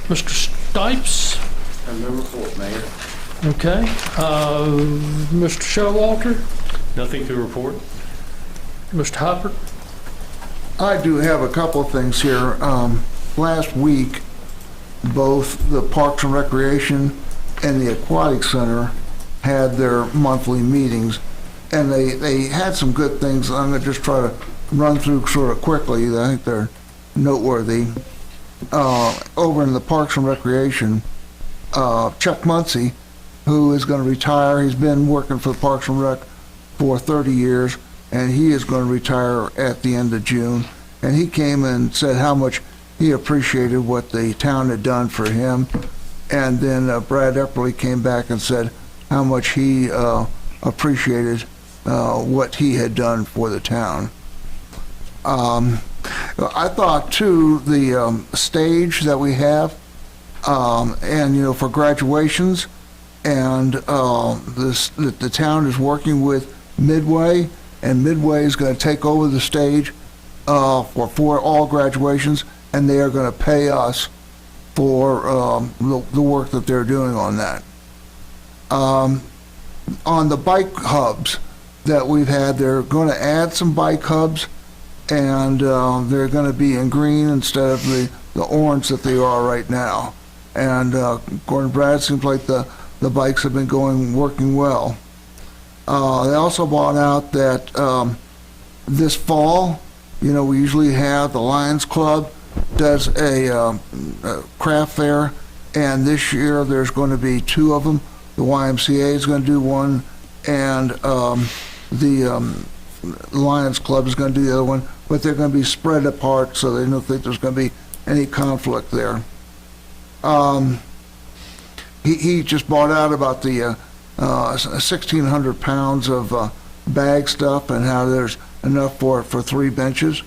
Mr. Stipes? I have no report, Mayor. Okay. Mr. Showalter? Nothing to report? Mr. Hopper? I do have a couple of things here. Last week, both the Parks and Recreation and the Aquatic Center had their monthly meetings, and they had some good things. I'm going to just try to run through sort of quickly. I think they're noteworthy. Over in the Parks and Recreation, Chuck Muncie, who is going to retire, he's been working for the Parks and Rec for 30 years, and he is going to retire at the end of June. And he came and said how much he appreciated what the town had done for him. And then Brad Epperly came back and said how much he appreciated what he had done for the town. I thought, too, the stage that we have, and, for graduations, and the town is working with Midway, and Midway is going to take over the stage for all graduations, and they are going to pay us for the work that they're doing on that. On the bike hubs that we've had, they're going to add some bike hubs, and they're going to be in green instead of the orange that they are right now. And according to Brad, it seems like the bikes have been working well. They also brought out that this fall, we usually have the Lions Club does a craft fair, and this year there's going to be 2 of them. The YMCA is going to do one, and the Lions Club is going to do the other one, but they're going to be spread apart, so they don't think there's going to be any conflict there. He just brought out about the 1,600 pounds of bag stuff and how there's enough for 3 benches.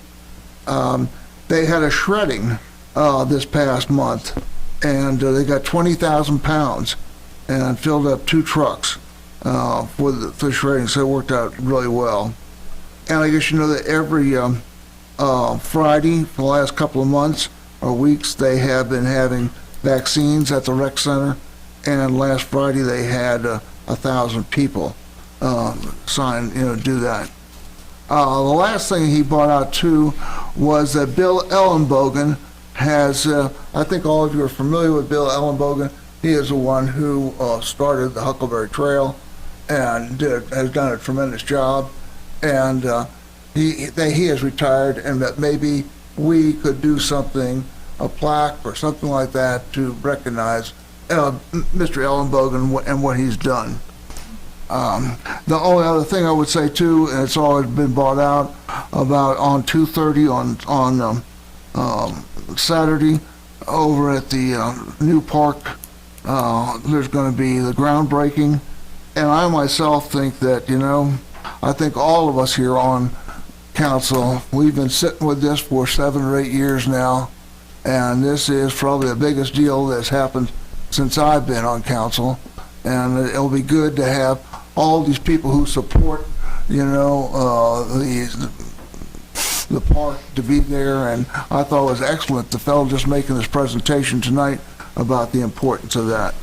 They had a shredding this past month, and they got 20,000 pounds and filled up 2 trucks for the shredding, so it worked out really well. And I guess you know that every Friday for the last couple of months or weeks, they have been having vaccines at the rec center, and last Friday they had 1,000 people sign, do that. The last thing he brought out too was that Bill Ellenbogen has, I think all of you are familiar with Bill Ellenbogen. He is the one who started the Huckleberry Trail and has done a tremendous job. And he has retired, and that maybe we could do something, a plaque or something like that, to recognize Mr. Ellenbogen and what he's done. The only other thing I would say too, and it's always been brought out, about on 2:30 on Saturday over at the new park, there's going to be the groundbreaking, and I myself think that, I think all of us here on council, we've been sitting with this for 7 or 8 years now, and this is probably the biggest deal that's happened since I've been on council, and it'll be good to have all these people who support, the park to be there. And I thought it was excellent, the fellow just making this presentation tonight about the importance of that.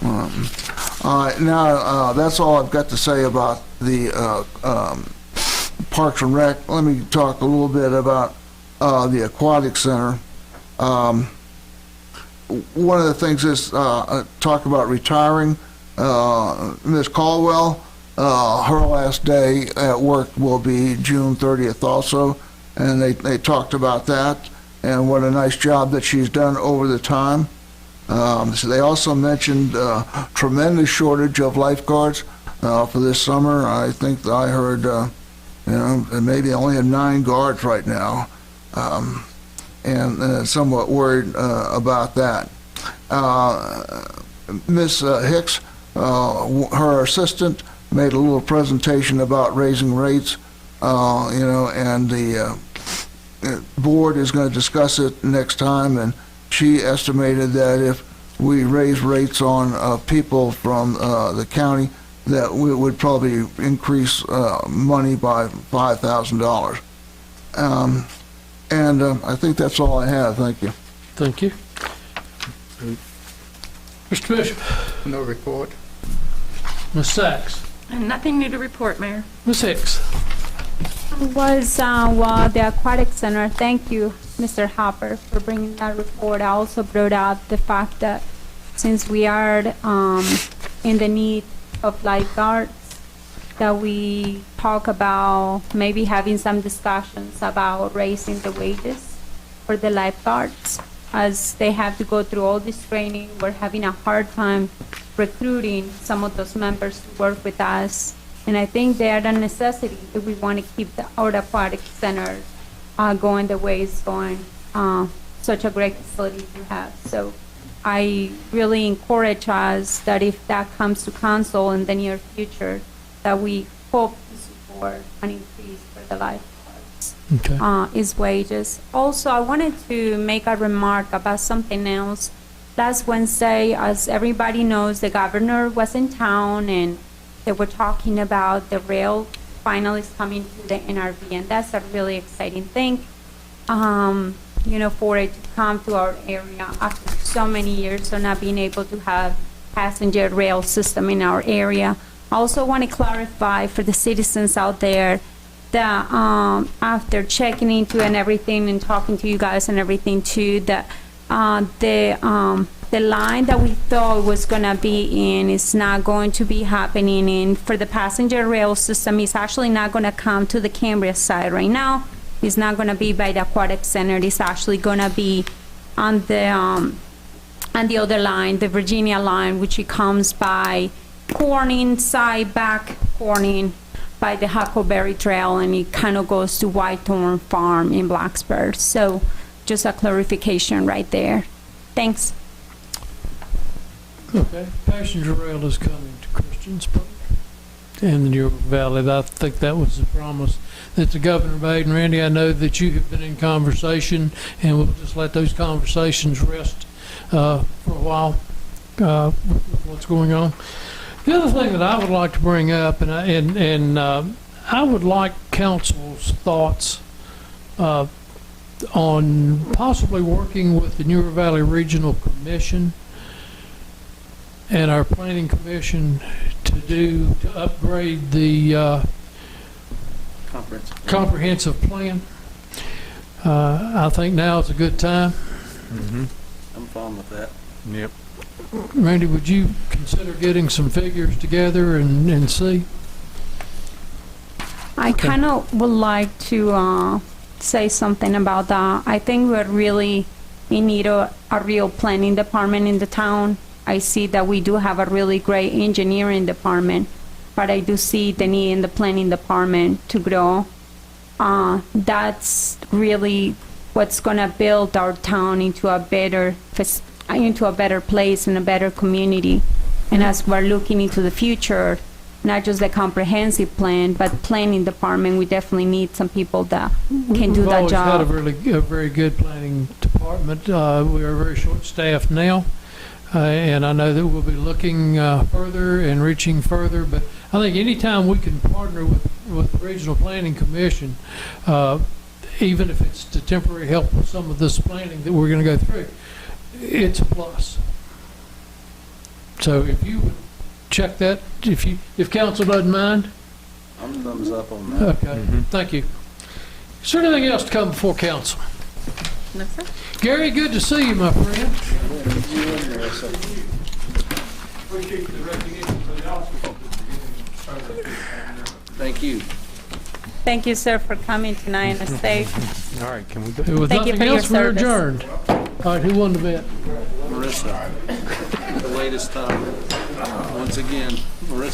Now, that's all I've got to say about the Parks and Rec. Let me talk a little bit about the Aquatic Center. One of the things is talk about retiring Ms. Caldwell, her last day at work will be June 30th also, and they talked about that and what a nice job that she's done over the time. So they also mentioned tremendous shortage of lifeguards for this summer. I think I heard, maybe they only have 9 guards right now, and somewhat worried about that. Miss Hicks, her assistant, made a little presentation about raising rates, and the board is going to discuss it next time, and she estimated that if we raise rates on people from the county, that we would probably increase money by $5,000. And I think that's all I have. Thank you. Thank you. Mr. Bishop. No report. Ms. Sachs. Nothing new to report, Mayor. Ms. Hicks. Was the Aquatic Center. Thank you, Mr. Hopper, for bringing that report. I also brought out the fact that since we are in the need of lifeguards, that we talk about maybe having some discussions about raising the wages for the lifeguards, as they have to go through all this training. We're having a hard time recruiting some of those members to work with us. And I think they are a necessity if we want to keep our aquatic center going the way it's going. Such a great facility you have. So I really encourage us that if that comes to council in the near future, that we hope to support an increase for the lifeguards, is wages. Also, I wanted to make a remark about something else. Last Wednesday, as everybody knows, the governor was in town and they were talking about the rail finally coming to the NRV, and that's a really exciting thing, for it to come to our area after so many years of not being able to have passenger rail system in our area. I also want to clarify for the citizens out there that after checking into and everything and talking to you guys and everything too, that the line that we thought was going to be in is not going to be happening in. For the passenger rail system, it's actually not going to come to the Cambria side right now. It's not going to be by the Aquatic Center. It's actually going to be on the other line, the Virginia line, which it comes by Corning side, back Corning by the Huckleberry Trail, and it kind of goes to Whitethorn Farm in Blacksburg. So just a clarification right there. Thanks. Okay, passenger rail is coming to Christiansburg and the New Valley. I think that was the promise that the governor made. And Randy, I know that you have been in conversation, and we'll just let those conversations rest for a while with what's going on. The other thing that I would like to bring up, and I would like council's thoughts on possibly working with the New Valley Regional Commission and our planning commission to upgrade the comprehensive plan. I think now is a good time. I'm fine with that. Yep. Randy, would you consider getting some figures together and see? I kind of would like to say something about that. I think we're really in need of a real planning department in the town. I see that we do have a really great engineering department, but I do see the need in the planning department to grow. That's really what's going to build our town into a better place and a better community. And as we're looking into the future, not just the comprehensive plan, but planning department, we definitely need some people that can do that job. We've always had a very good planning department. We are very short-staffed now. And I know that we'll be looking further and reaching further, but I think anytime we can partner with the Regional Planning Commission, even if it's to temporary help with some of this planning that we're going to go through, it's a plus. So if you would check that, if council doesn't mind. I'm thumbs up on that. Okay, thank you. Is there anything else to come before council? No, sir. Gary, good to see you, my friend. Appreciate the recognition for the officers. Thank you. Thank you, sir, for coming tonight and stay. All right, can we go? With Thank you nothing for your else, we're service. adjourned. All right, who won the bet? Marissa, the latest time. Once again, Marissa.